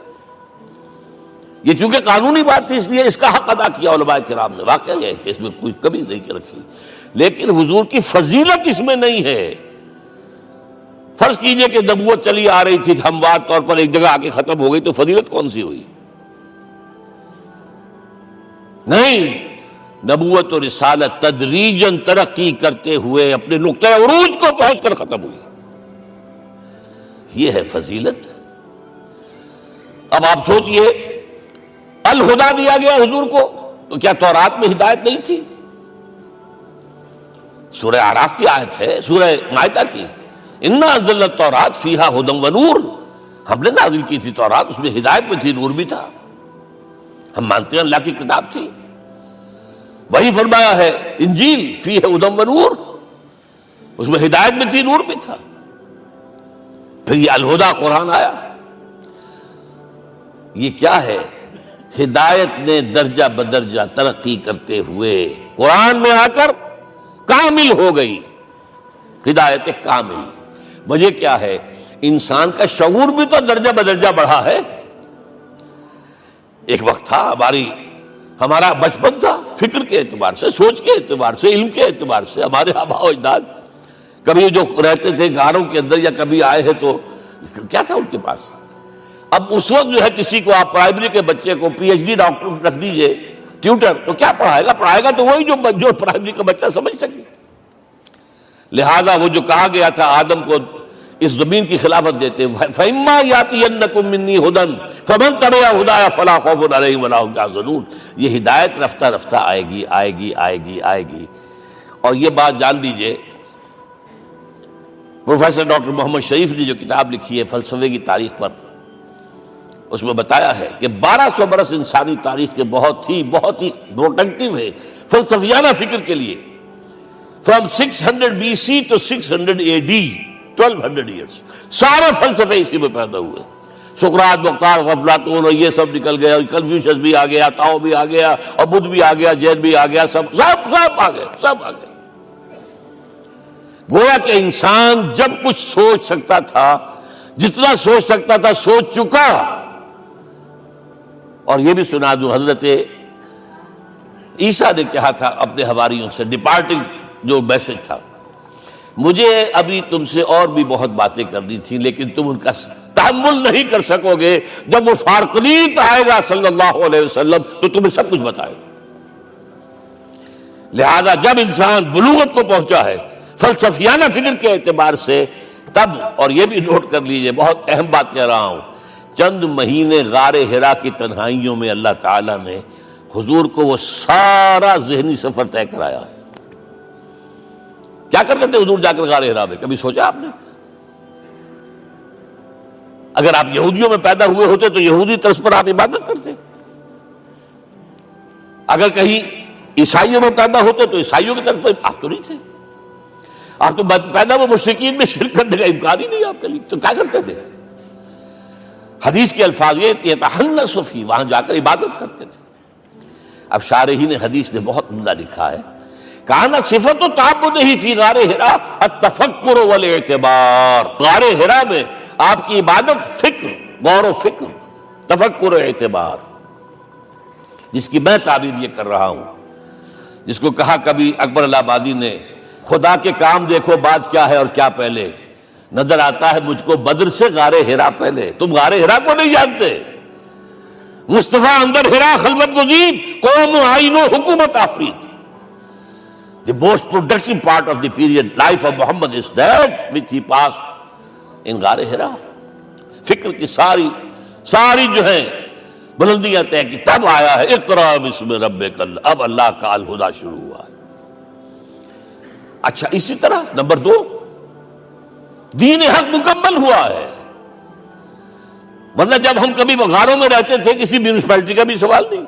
یہ چونکہ قانونی بات تھی اس لیے اس کا حق ادا کیا علماء کرام نے، واقعہ ہے کہ اس میں کوئی کمی نہیں رکھی، لیکن حضور کی فضیلت اس میں نہیں ہے۔ فرض کیجئے کہ نبوت چلی آ رہی تھی ہموار طور پر، ایک جگہ آ کے ختم ہو گئی، تو فضیلت کون سی ہوئی؟ نہیں، نبوت و رسالت تدریجاً ترقی کرتے ہوئے اپنے نقطۂ عروج کو پہنچ کر ختم ہوئی، یہ ہے فضیلت۔ اب آپ سوچئے، الہدا دیا گیا حضور کو، تو کیا تورات میں ہدایت نہیں تھی؟ سورہ اعراف کی آیت ہے، سورہ مائدہ کی، انا انزلنا التوراۃ فیہا ھدی ونور، ہم نے نازل کی تھی تورات، اس میں ہدایت میں تھی، نور بھی تھا، ہم مانتے ہیں اللہ کی کتاب تھی۔ وہی فرمایا ہے انجیل فیہ ھدی و نور، اس میں ہدایت بھی تھی، نور بھی تھا۔ پھر یہ الہدیٰ قرآن آیا، یہ کیا ہے؟ ہدایت نے درجہ بدرجہ ترقی کرتے ہوئے قرآن میں آ کر کامل ہو گئی، ہدایت کامل۔ وجہ کیا ہے؟ انسان کا شعور بھی تو درجہ بدرجہ بڑھا ہے۔ ایک وقت تھا ہمارا بچپن تھا، فکر کے اعتبار سے، سوچ کے اعتبار سے، علم کے اعتبار سے، ہمارے آباء و اجداد کبھی جو رہتے تھے گھروں کے اندر یا کبھی آئے ہیں تو کیا تھا ان کے پاس؟ اب اس وقت جو ہے کسی کو آپ پرائمری کے بچے کو پی ایچ ڈی ڈاکٹر رکھ دیجئے ٹیوٹر، تو کیا پڑھائے گا تو وہی جو پرائمری کا بچہ سمجھ سکے۔ لہذا وہ جو کہا گیا تھا آدم کو اس زمین کی خلافت دیتے، فَإِمَّا يَأْتِيَنَّكُم مِّنِّي هُدًى فَمَن تَبِعَ هُدَايَ فَلَا خَوْفٌ عَلَيْهِمْ وَلَا هُمْ يَحْزَنُونَ۔ یہ ہدایت رفتہ رفتہ آئے گی آئے گی آئے گی آئے گی۔ اور یہ بات جان لیجئے، پروفیسر ڈاکٹر محمد شریف نے جو کتاب لکھی ہے فلسفے کی تاریخ پر، اس میں بتایا ہے کہ 1200 برس انسانی تاریخ کے بہت ہی پروڈکٹیو ہے فلسفیانہ فکر کے لیے۔ From 600 BC to 600 AD 1200 years سارے فلسفے اسی میں پیدا ہوئے۔ سقراط، مختار، افلاطون اور یہ سب نکل گئے، اور کنفیوشس بھی آ گیا، تاؤ بھی آ گیا، اور بدھ بھی آ گیا، جین بھی آ گیا، سب آ گئے۔ گویا کہ انسان جب کچھ سوچ سکتا تھا، جتنا سوچ سکتا تھا سوچ چکا۔ اور یہ بھی سنا دوں، حضرت عیسیٰ نے کہا تھا اپنے حواریوں سے، ڈپارٹنگ جو میسج تھا، مجھے ابھی تم سے اور بھی بہت باتیں کرنی تھی لیکن تم ان کا تحمل نہیں کر سکو گے، جب وہ فارقلیت آئے گا صلی اللہ علیہ وسلم تو تمہیں سب کچھ بتائے گا۔ لہذا جب انسان بلوغت کو پہنچا ہے فلسفیانہ فکر کے اعتبار سے، تب، اور یہ بھی نوٹ کر لیجئے، بہت اہم بات کہہ رہا ہوں، چند مہینے غار حرا کی تنہائیوں میں اللہ تعالیٰ نے حضور کو وہ سارا ذہنی سفر طے کرایا ہے۔ کیا کرتے تھے حضور جا کر غار حرا میں؟ کبھی سوچا آپ نے؟ اگر آپ یہودیوں میں پیدا ہوئے ہوتے تو یہودی طرز پر آپ عبادت کرتے، اگر کہیں عیسائیوں میں پیدا ہوتے تو عیسائیوں کی طرف پر آپ تو نہیں تھے، آپ تو پیدا وہ مشرکین میں شرک کرنے کا امکان ہی نہیں آپ کے لیے، تو کیا کرتے تھے؟ حدیث کے الفاظ یہ یتحنث فی، وہاں جا کر عبادت کرتے تھے۔ اب شارحین حدیث نے بہت عمدہ لکھا ہے، کان صفت تعبدہ فی غار حرا التفکر والاعتبار، غار حرا میں آپ کی عبادت فکر، غور و فکر، تفکر و اعتبار، جس کی میں تعبیر یہ کر رہا ہوں، جس کو کہا کبھی اکبر الہآبادی نے، خدا کے کام دیکھو بعد کیا ہے اور کیا پہلے، نظر آتا ہے مجھ کو بدر سے غار حرا پہلے۔ تم غار حرا کو نہیں جانتے، مصطفیٰ اندر حرا خلوت گزید، قوم آئین و حکومت آفرید۔ The most productive part of the period life of Muhammad is that which he passed in غار حرا۔ فکر کی ساری جو ہیں بلندیاں طے کی، تب آیا ہے اقرا بسم ربک، اب اللہ کا الہدیٰ شروع ہوا ہے۔ اچھا، اسی طرح نمبر 2، دین حق مکمل ہوا ہے۔ ورنہ جب ہم کبھی غاروں میں رہتے تھے کسی میونسپلٹی کا بھی سوال نہیں،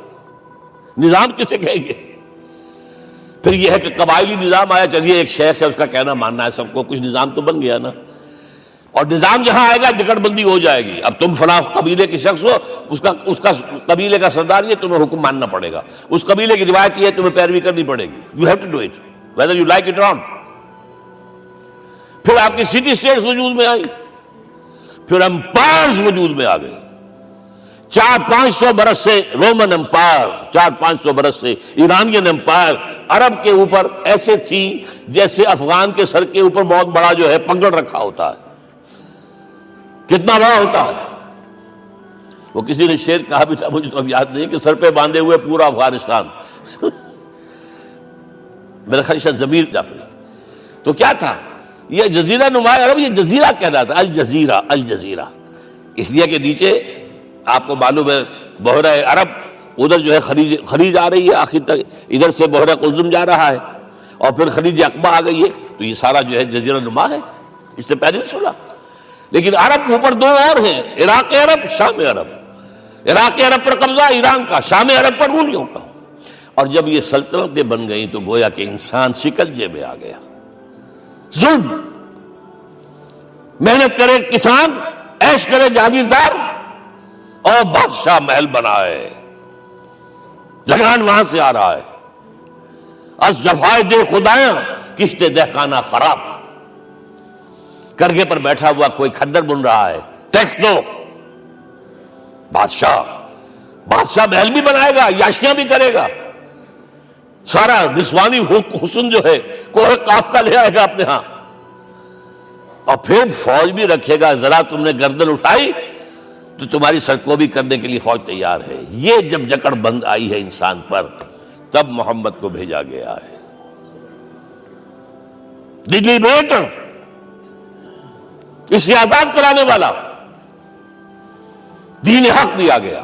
نظام کسے کہیں گے؟ پھر یہ ہے کہ قبائلی نظام آیا، چلیے ایک شیخ ہے اس کا کہنا ماننا ہے سب کو، کچھ نظام تو بن گیا نا۔ اور نظام جہاں آئے گا جکڑ بندی ہو جائے گی، اب تم فلاں قبیلے کے شخص ہو، اس کا قبیلے کا سردار یہ، تمہیں حکم ماننا پڑے گا، اس قبیلے کی روایت یہ ہے، تمہیں پیروی کرنی پڑے گی، you have to do it whether you like it or not۔ پھر آپ کی سٹی اسٹیٹس وجود میں آئی، پھر امپائرز وجود میں آ گئے، 400-500 برس سے رومن امپائر، 400-500 برس سے ایرانین امپائر عرب کے اوپر ایسے تھی جیسے افغان کے سر کے اوپر بہت بڑا جو ہے پگڑ رکھا ہوتا ہے۔ کتنا بڑا ہوتا ہے؟ وہ کسی نے شعر کہا بھی تھا، مجھے تو اب یاد نہیں، کہ سر پہ باندھے ہوئے پورا افغانستان۔ میرا خیال ہے ضمیر جعفری۔ تو کیا تھا یہ جزیرہ نما عرب؟ یہ جزیرہ کہلاتا ہے، الجزیرہ، الجزیرہ، اس لیے کہ نیچے آپ کو معلوم ہے بحیرہ عرب، ادھر جو ہے خلیج آ رہی ہے آخر تک، ادھر سے بحیرہ قلزم جا رہا ہے، اور پھر خلیج عقبہ آ گئی ہے، تو یہ سارا جو ہے جزیرہ نما ہے، اس سے پیننسولا۔ لیکن عرب اوپر 2 اور ہیں، عراق عرب، شام عرب۔ عراق عرب پر قبضہ ایران کا، شام عرب پر رومیوں کا۔ اور جب یہ سلطنتیں بن گئیں تو گویا کہ انسان شکنجے میں آ گیا. ظلم. محنت کرے کسان، عیش کرے جاگیردار، اور بادشاہ محل بنائے. لگان وہاں سے آ رہا ہے. از جفائے دے خدایاں کشتے دہقانہ خراب. کرگے پر بیٹھا ہوا کوئی کھدر بن رہا ہے، ٹیکس دو. بادشاہ محل بھی بنائے گا، یاشیاں بھی کرے گا، سارا نسوانی حسن جو ہے کوہ قاف کا لے آئے گا اپنے ہاں، اور پھر فوج بھی رکھے گا. ذرا تم نے گردن اٹھائی تو تمہاری سرکوبی کرنے کے لیے فوج تیار ہے. یہ جب جکڑ بند آئی ہے انسان پر، تب محمد کو بھیجا گیا ہے. دی لیبریٹر، اسے آزاد کرانے والا. دین حق دیا گیا.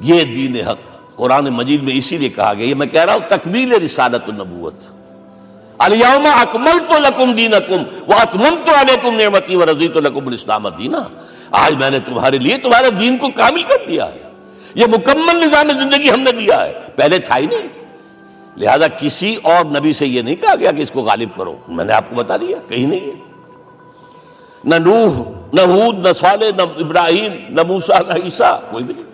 یہ دین حق قرآن مجید میں اسی لیے کہا گیا، یہ میں کہہ رہا ہوں تکمیل رسالت النبوت. الیوم اکملت لکم دینکم واتممت علیکم نعمتی ورضیت لکم الاسلام دینا. آج میں نے تمہارے لیے تمہارے دین کو کامل کر دیا ہے. یہ مکمل نظام زندگی ہم نے دیا ہے، پہلے تھا ہی نہیں. لہذا کسی اور نبی سے یہ نہیں کہا گیا کہ اس کو غالب کرو. میں نے آپ کو بتا دیا کہیں نہیں ہے. نہ نوح، نہ ہود، نہ صالح، نہ ابراہیم، نہ موسیٰ، نہ عیسیٰ، کوئی بھی نہیں.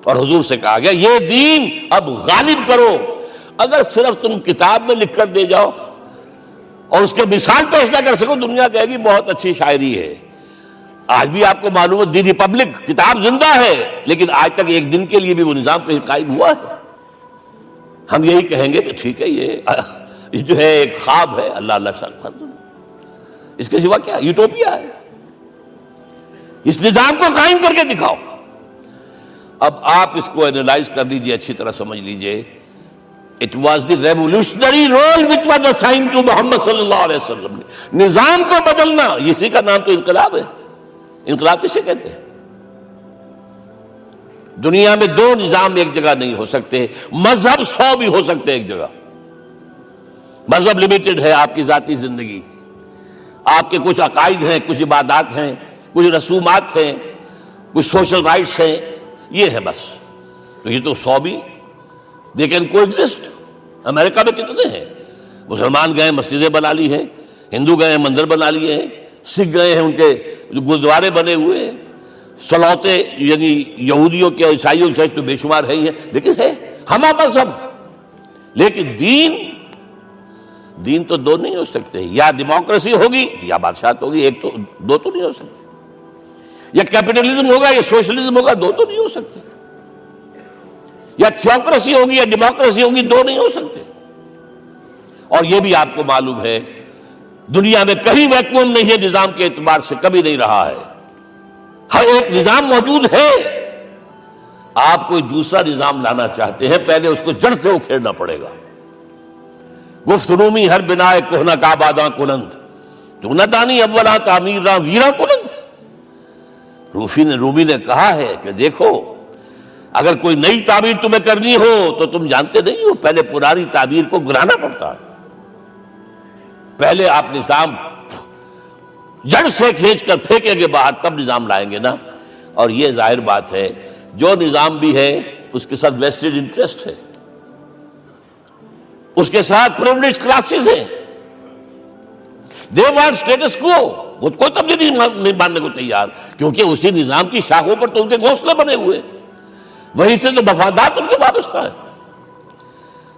اور حضور سے کہا گیا یہ دین اب غالب کرو. اگر صرف تم کتاب میں لکھ کر دے جاؤ اور اس کے مثال پیش نہ کر سکو، دنیا کہے گی بہت اچھی شاعری ہے. آج بھی آپ کو معلوم ہے دی ریپبلک کتاب زندہ ہے، لیکن آج تک ایک دن کے لیے بھی وہ نظام کہیں قائم ہوا ہے. ہم یہی کہیں گے کہ ٹھیک ہے یہ جو ہے ایک خواب ہے، اللہ اللہ سر، اس کے سوا کیا یوٹوپیا ہے. اس نظام کو قائم کر کے دکھاؤ. اب آپ اس کو اینالائز کر لیجئے، اچھی طرح سمجھ لیجئے. It was the revolutionary role which was assigned to محمد صلی اللہ علیہ وسلم. نظام کو بدلنا، اسی کا نام تو انقلاب ہے. انقلاب کسے کہتے ہیں؟ دنیا میں دو نظام ایک جگہ نہیں ہو سکتے. مذہب 100 بھی ہو سکتے ایک جگہ. مذہب لمیٹڈ ہے، آپ کی ذاتی زندگی، آپ کے کچھ عقائد ہیں، کچھ عبادات ہیں، کچھ رسومات ہیں، کچھ سوشل رائٹس ہیں، یہ ہے بس. تو یہ تو 100 بھی دے کین کو ایگزسٹ. امریکہ میں کتنے ہیں؟ مسلمان گئے مسجدیں بنا لی ہیں، ہندو گئے مندر بنا لیے ہیں، سکھ گئے ہیں ان کے گردوارے بنے ہوئے ہیں، سلوتے یعنی یہودیوں کے عیسائیوں سے تو بے شمار ہے ہی ہے، لیکن ہے ہمہ مذہب. لیکن دین تو دو نہیں ہو سکتے. یا ڈیموکریسی ہوگی یا بادشاہت ہوگی. ایک تو دو تو نہیں ہو سکتے. یا کیپٹلزم ہوگا یا سوشلزم ہوگا، دو تو نہیں ہو سکتے. یا تھیوکریسی ہوگی یا ڈیموکریسی ہوگی، دو نہیں ہو سکتے. اور یہ بھی آپ کو معلوم ہے دنیا میں کہیں ویکیوم نہیں ہے نظام کے اعتبار سے، کبھی نہیں رہا ہے. ہر ایک نظام موجود ہے. آپ کوئی دوسرا نظام لانا چاہتے ہیں، پہلے اس کو جڑ سے اکھیڑنا پڑے گا. گفت رومی ہر بنائے کوہنا کا باداں کنند، تو نہ دانی اولا تعمیر راں ویرا کنند. رومی نے کہا ہے کہ دیکھو اگر کوئی نئی تعمیر تمہیں کرنی ہو تو تم جانتے نہیں ہو پہلے پرانی تعمیر کو گرانا پڑتا ہے. پہلے آپ نظام جڑ سے کھینچ کر پھینکیں گے باہر، تب نظام لائیں گے نا. اور یہ ظاہر بات ہے جو نظام بھی ہے اس کے ساتھ ویسٹڈ انٹرسٹ ہے، اس کے ساتھ پریولیج کلاسز ہیں. دے وانٹ اسٹیٹس کو، وہ کوئی تبدیلی نہیں ماننے کو تیار، کیونکہ اسی نظام کی شاخوں پر تو ان کے گھونسلے بنے ہوئے، وہیں سے تو مفادات ان کے وابستہ ہے.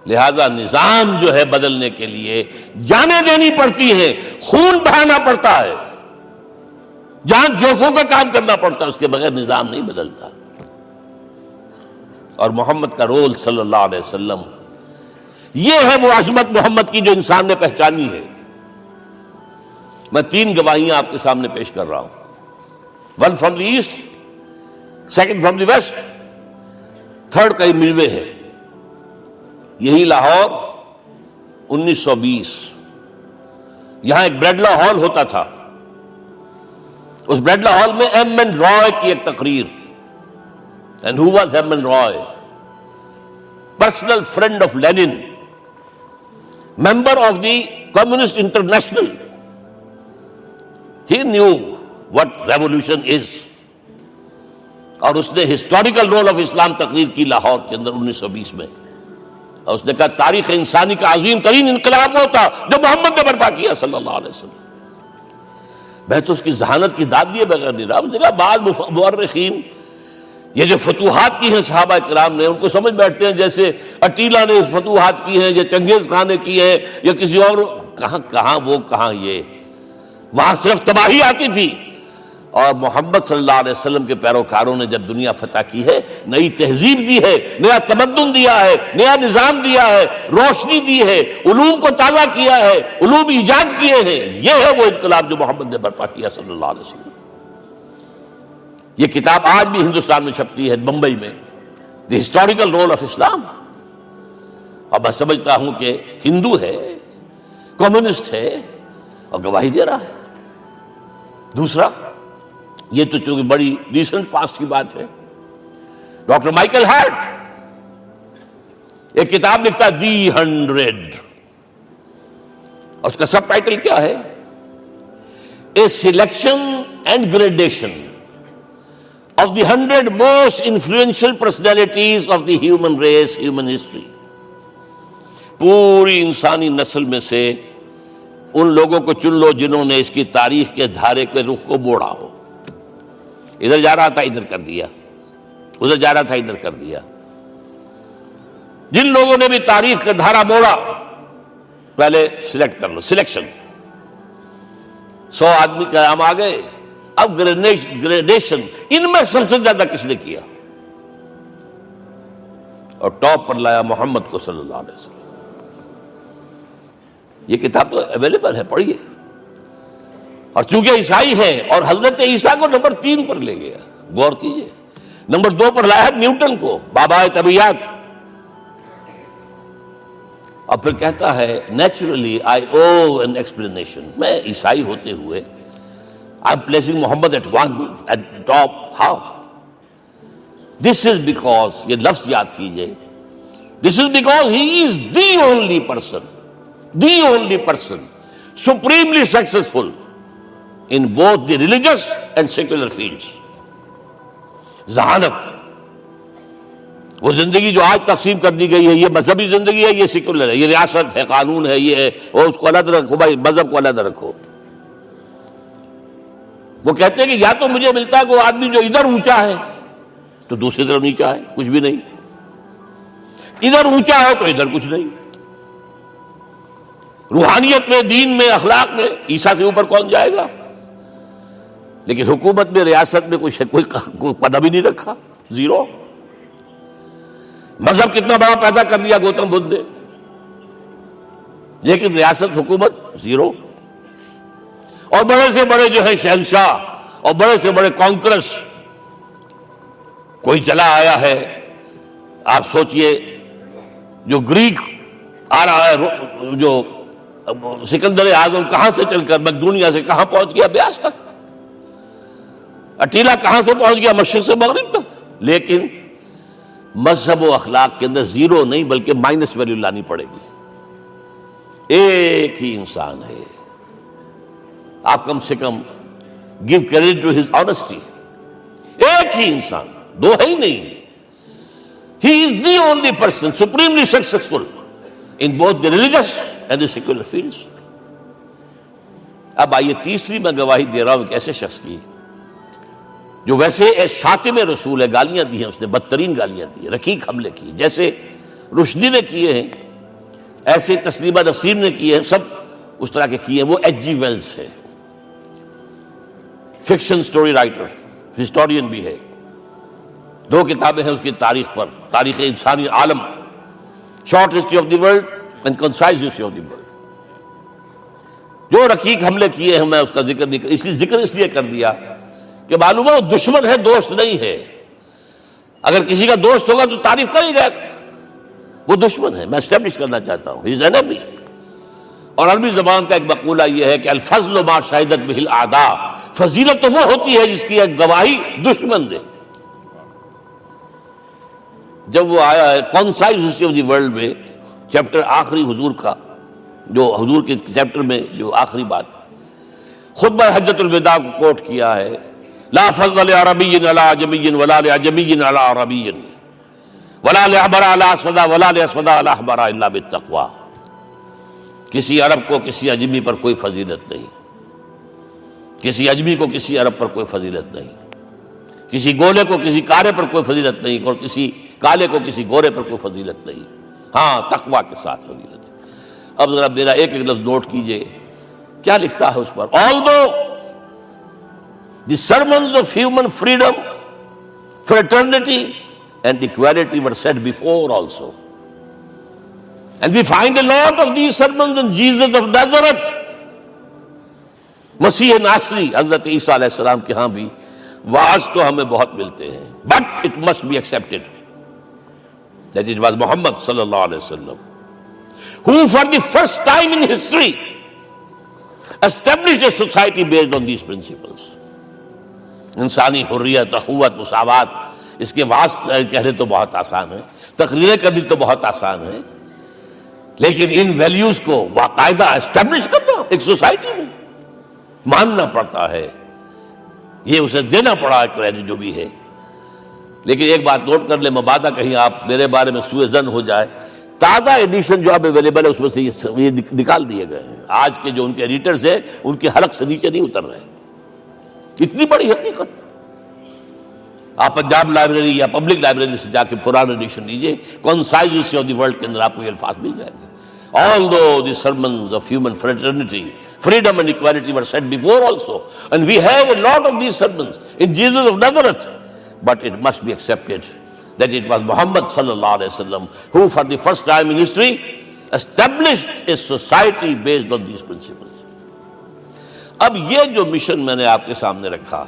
لہذا نظام جو ہے بدلنے کے لیے جانیں دینی پڑتی ہیں، خون بہانا پڑتا ہے، جان جوکھوں کا کام کرنا پڑتا ہے، اس کے بغیر نظام نہیں بدلتا. اور محمد کا رول صلی اللہ علیہ وسلم، یہ ہے وہ عظمت محمد کی جو انسان نے پہچانی ہے. میں 3 گواہیاں آپ کے سامنے پیش کر رہا ہوں. 1 from the east, 2 from the west, 3 کئی ملوے ہے. یہی لاہور 1920، یہاں ایک بریڈلا ہال ہوتا تھا. اس بریڈلا ہال میں ایم این رائے کی ایک تقریر. And who was M N Roy? Personal friend of Lenin, member of the Communist International. He knew what revolution is. اور اس نے ہسٹوریکل رول آف اسلام تقریر کی لاہور کے اندر 1920 میں، اور اس نے کہا تاریخ انسانی کا عظیم ترین انقلاب وہ تھا جو محمد نے برپا کیا صلی اللہ علیہ وسلم۔ میں تو اس کی ذہانت کی داد دیے بغیر نہیں رہا۔ اس نے کہا بعض مورخین یہ جو فتوحات کی ہیں صحابہ کرام نے، ان کو سمجھ بیٹھتے ہیں جیسے اٹیلا نے فتوحات کی ہیں یا چنگیز خان نے کی ہے یا کسی اور، کہاں وہ کہاں یہ، وہاں صرف تباہی آتی تھی، اور محمد صلی اللہ علیہ وسلم کے پیروکاروں نے جب دنیا فتح کی ہے، نئی تہذیب دی ہے، نیا تمدن دیا ہے، نیا نظام دیا ہے، روشنی دی ہے، علوم کو تازہ کیا ہے، علوم ایجاد کیے ہیں، یہ ہے وہ انقلاب جو محمد نے برپا کیا صلی اللہ علیہ وسلم۔ یہ کتاب آج بھی ہندوستان میں چھپتی ہے، بمبئی میں، دی ہسٹوریکل رول آف اسلام۔ اور میں سمجھتا ہوں کہ ہندو ہے، کمیونسٹ ہے اور گواہی دے رہا ہے۔ دوسرا، یہ تو چونکہ بڑی ریسنٹ پاسٹ کی بات ہے، ڈاکٹر مائیکل ہارٹ ایک کتاب لکھتا ہے دی 100، اور اس کا سب ٹائٹل کیا ہے؟ A selection and gradation of the 100 most influential personalities of the human race, human history۔ پوری انسانی نسل میں سے ان لوگوں کو چن لو جنہوں نے اس کی تاریخ کے دھارے کے رخ کو موڑا ہو۔ ادھر جا رہا تھا ادھر کر دیا، ادھر جا رہا تھا ادھر کر دیا۔ جن لوگوں نے بھی تاریخ کا دھارا موڑا، پہلے سلیکٹ کر لو، سلیکشن۔ 100 آدمی کا نام آ گئے، اب گریڈیشن، ان میں سب سے زیادہ کس نے کیا، اور ٹاپ پر لایا محمد کو صلی اللہ علیہ وسلم۔ یہ کتاب تو اویلیبل ہے، پڑھیے۔ اور چونکہ عیسائی ہے اور حضرت عیسیٰ کو نمبر 3 پر لے گیا، غور کیجئے۔ نمبر 2 پر لایا نیوٹن کو، بابائے طبیعیات، اور پھر کہتا ہے naturally I O an explanation. میں عیسائی ہوتے ہوئے I'm placing Muhammad at top. How? This is because, یہ لفظ یاد کیجئے، this is because he is the only person supremely successful in both the religious and secular fields۔ ذہانت، وہ زندگی جو آج تقسیم کر دی گئی ہے، یہ مذہبی زندگی ہے، یہ سیکولر ہے، یہ ریاست ہے، قانون ہے، یہ ہے، اور اس کو علیحدہ رکھو بھائی، مذہب کو علیحدہ رکھو۔ وہ کہتے ہیں کہ یا تو مجھے ملتا ہے کہ وہ آدمی جو ادھر اونچا ہے تو دوسری طرف نیچا ہے، کچھ بھی نہیں، ادھر اونچا ہے تو ادھر کچھ نہیں۔ روحانیت میں، دین میں، اخلاق میں عیسیٰ سے اوپر کون جائے گا؟ لیکن حکومت میں، ریاست میں کوئی قدم ہی نہیں رکھا، زیرو۔ مذہب کتنا بڑا پیدا کر دیا گوتم بدھ نے، لیکن ریاست، حکومت زیرو۔ اور بڑے سے بڑے جو ہے شہنشاہ اور بڑے سے بڑے کانکرس، کوئی چلا آیا ہے، آپ سوچئے جو گریک آ رہا ہے، جو سکندر اعظم کہاں سے چل کر مقدونیہ سے کہاں پہنچ گیا؟ بیاس تک۔ اٹیلا کہاں سے پہنچ گیا؟ مشرق سے مغرب تک۔ لیکن مذہب و اخلاق کے اندر زیرو نہیں بلکہ مائنس ویلیو لانی پڑے گی۔ ایک ہی انسان ہے، آپ کم سے کم give credit to his honesty۔ ایک ہی انسان، دو ہے ہی نہیں۔ He is the only person supremely successful in both the religious and the secular fields۔ اب آئیے تیسری میں گواہی دے رہا ہوں ایک ایسے شخص کی جو ویسے شاتم رسول ہے، گالیاں دی ہیں اس نے، بدترین گالیاں دی ہیں، رقیق حملے کی، جیسے رشدی نے کیے ہیں، ایسے تسلیمہ نسرین نے کیے ہیں، سب اس طرح کے کیے ہیں۔ وہ ایچ جی ویلز ہے، فکشن سٹوری رائٹر، ہسٹورین بھی ہے، 2 کتابیں ہیں اس کی تاریخ پر، تاریخ انسانی عالم، short history of the world and concise history of the world. جو رقیق حملے کیے ہیں میں اس کا ذکر نہیں، اس لیے کر دیا کہ معلوم ہے وہ دشمن ہے، دوست نہیں ہے۔ اگر کسی کا دوست ہوگا تو تعریف کرے گا، وہ دشمن ہے، میں اسٹیبلش کرنا چاہتا ہوں، ہی از انیمی۔ اور عربی زبان کا ایک مقولہ یہ ہے کہ الفضل ما شہدت بہ الاعداء، فضیلت تو وہ ہوتی ہے جس کی ایک گواہی دشمن دے۔ جب وہ آیا ہے concise history of the world میں، چیپٹر آخری حضور کا، جو حضور کے چیپٹر میں جو آخری بات، خطبہ حجۃ الوداع کو کوٹ کیا ہے، لا فضل لعربی علی عجمی ولا لعجمی علی عربی ولا لأحمر علی اسود ولا لأسود علی احمر الا بالتقوی. کسی عرب کو کسی عجمی پر کوئی فضیلت نہیں، کسی عجمی کو کسی عرب پر کوئی فضیلت نہیں، کسی گولے کو کسی کالے پر کوئی فضیلت نہیں، اور کسی کالے کو کسی گورے پر کوئی فضیلت نہیں، ہاں تقوی کے ساتھ فضیلت ہے. اب ذرا میرا ایک ایک لفظ نوٹ کیجئے کیا لکھتا ہے اس پر. Although the sermons of human freedom, fraternity and equality were said before also, and we find a lot of these sermons in Jesus of Nazareth. مسیح ناصری حضرت عیسیٰ علیہ السلام کے ہاں بھی وعظ تو ہمیں بہت ملتے ہیں، but it must be accepted that it was Muhammad صلی اللہ علیہ وسلم who for the first time in history established a society based on these principles. انسانی حریت، اخوت، مساوات، اس کے وعظ کہنے تو بہت آسان ہے، تقریریں کرنی تو بہت آسان ہے، لیکن ان ویلیوز کو باقاعدہ اسٹیبلش کرنا ایک سوسائٹی میں ماننا پڑتا ہے، یہ اسے دینا پڑا ہے کریڈٹ جو بھی ہے. لیکن ایک بات نوٹ کر لیں، مبادہ کہیں آپ میرے بارے میں سوء ظن ہو جائے، تازہ ایڈیشن جو اب اویلیبل ہے اس میں سے یہ نکال دیے گئے ہیں. آج کے جو ان کے ایڈیٹرز ہیں ان کے حلق سے نیچے نہیں اتر رہے. اتنی بڑی حقیقت. آپ پنجاب لائبریری یا پبلک لائبریری سے جا کے پرانا ایڈیشن لیجئے، concise history of the world کے اندر آپ کو یہ الفاظ مل جائے گے. Although the sermons of human fraternity, freedom and equality were said before also, and we have a lot of these sermons in Jesus of Nazareth, but it must be accepted that it was Muhammad sallallahu alaihi wasallam who for the first time in history established a society based on these principles. اب یہ جو mission میں نے آپ کے سامنے رکھا،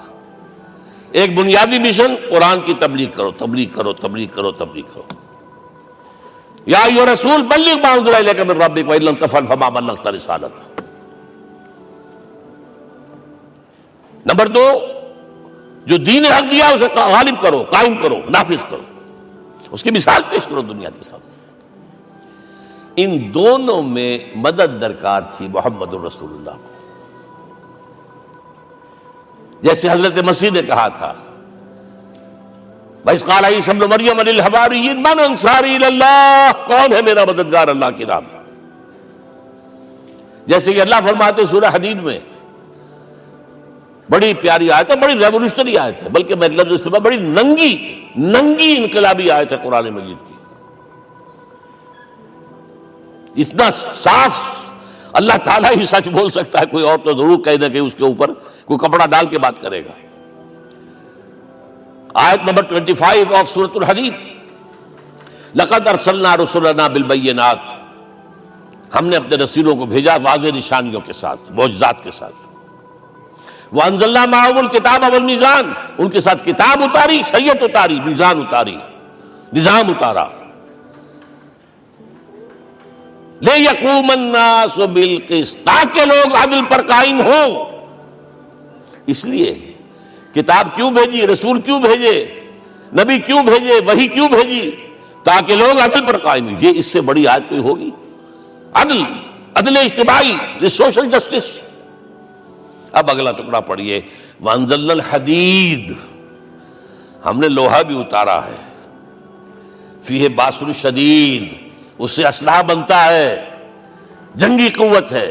ایک بنیادی مشن قرآن کی تبلیغ کرو، تبلیغ کرو، تبلیغ کرو، تبلیغ کرو. یا ایھا رسول بلغ ما انزل الیک من ربک وان لم تفعل فما بلغت رسالتہ. نمبر 2، جو دین حق دیا اسے غالب کرو، قائم کرو، نافذ کرو، اس کی مثال پیش کرو دنیا کے سامنے. ان دونوں میں مدد درکار تھی محمد الرسول اللہ کو. جیسے حضرت مسیح نے کہا تھا، وَإِذْ قَالَ عِيسَىٰ ابْنُ مَرْيَمَ لِلْحَوَارِيِّينَ مَنْ أَنصَارِي إِلَى اللَّهِ، کون ہے میرا مددگار اللہ کی راہ میں. جیسے کہ اللہ فرماتے سورہ حدید میں، بڑی پیاری آیت ہے، بڑی ریولوشنری آیت ہے، بلکہ میں لفظ استعمال بڑی ننگی انقلابی آیت ہے قرآن مجید کی. اتنا صاف اللہ تعالیٰ ہی سچ بول سکتا ہے، کوئی اور تو ضرور کہیں نہ کہیں اس کے اوپر کوئی کپڑا ڈال کے بات کرے گا. آیت نمبر 25 آف سورۃ الحدید، لقد ارسلنا رسلنا بالبینات، ہم نے اپنے رسولوں کو بھیجا واضح نشانیوں کے ساتھ، معجزات کے ساتھ. وانزلنا معهم الکتاب والمیزان، ان کے ساتھ کتاب اتاری، شریعت اتاری، میزان اتاری، نظام اتارا. لِيَقُومَ النَّاسُ بِالْقِسْطِ، تاکہ لوگ عدل پر قائم ہوں. اس لیے کتاب کیوں بھیجی، رسول کیوں بھیجے، نبی کیوں بھیجے، وحی کیوں بھیجی؟ تاکہ لوگ عدل پر قائم ہوں. یہ اس سے بڑی آیت کوئی ہوگی؟ عدل اجتماعی، سوشل جسٹس. اب اگلا ٹکڑا پڑھیے، وَأَنزَلْنَا الْحَدِيدَ، ہم نے لوہا بھی اتارا ہے، فِيهِ بَأْسٌ شَدِيدٌ، اس سے اسلحہ بنتا ہے، جنگی قوت ہے.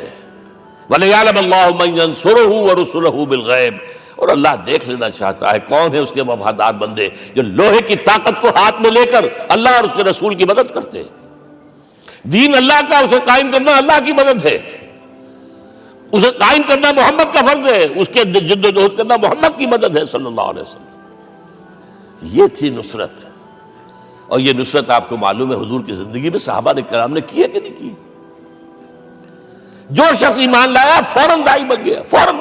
وَلِيَعْلَمَ اللَّهُ مَن يَنصُرُهُ وَرُسُلَهُ بِالْغَيْبِ، اور اللہ دیکھ لینا چاہتا ہے کون ہے اس کے وفادار بندے جو لوہے کی طاقت کو ہاتھ میں لے کر اللہ اور اس کے رسول کی مدد کرتے ہیں. دین اللہ کا، اسے قائم کرنا اللہ کی مدد ہے، اسے قائم کرنا محمد کا فرض ہے، اس کے جد و جہد کرنا محمد کی مدد ہے صلی اللہ علیہ وسلم. یہ تھی نصرت. اور یہ نصرت آپ کو معلوم ہے حضور کی زندگی میں صحابہ نے کرام نے کی ہے کہ نہیں کی؟ جو شخص ایمان لایا فوراً داعی بن گیا، فوراً.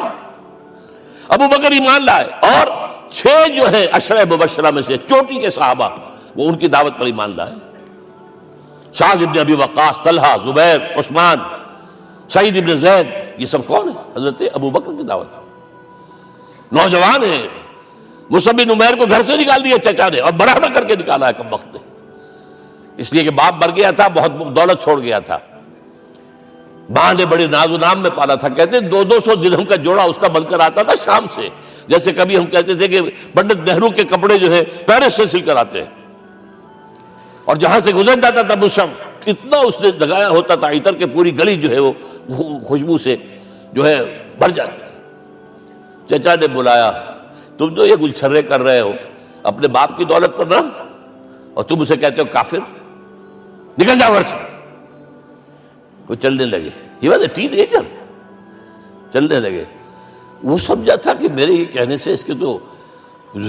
ابو بکر ایمان لائے، اور 6 جو ہیں عشرہ مبشرہ میں سے چوٹی کے صحابہ، وہ ان کی دعوت پر ایمان لائے. سعد ابن ابی وقاص، طلحہ، زبیر، عثمان، سعید ابن زید، یہ سب کون ہیں؟ حضرت ابو بکر کی دعوت. نوجوان ہیں. مصعب بن عمیر کو گھر سے نکال دیا چچا نے، اور برہنہ کر کے نکالا ہے کم وقت نے، اس لیے کہ باپ مر گیا تھا، بہت دولت چھوڑ گیا تھا. ماں نے بڑے ناز و نام میں پالا تھا. کہتے ہیں 200 درہم کا جوڑا اس کا بن کر آتا تھا شام سے. جیسے کبھی ہم کہتے تھے کہ پنڈت نہرو کے کپڑے جو ہے پیرس سے سل کر آتے ہیں، اور جہاں سے گزر جاتا تھا مصحف اتنا اس نے لگایا ہوتا تھا عطر کہ پوری گلی جو ہے وہ خوشبو سے جو ہے بھر جاتی تھی۔ چچا نے بلایا، تم جو یہ گلچھرے کر رہے ہو اپنے باپ کی دولت پر نہ، اور تم اسے کہتے ہو کافر، نکل جاؤ گھر سے۔ وہ چلنے لگے، he was a ten ager, چلنے لگے۔ وہ سمجھا تھا کہ میرے یہ کہنے سے اس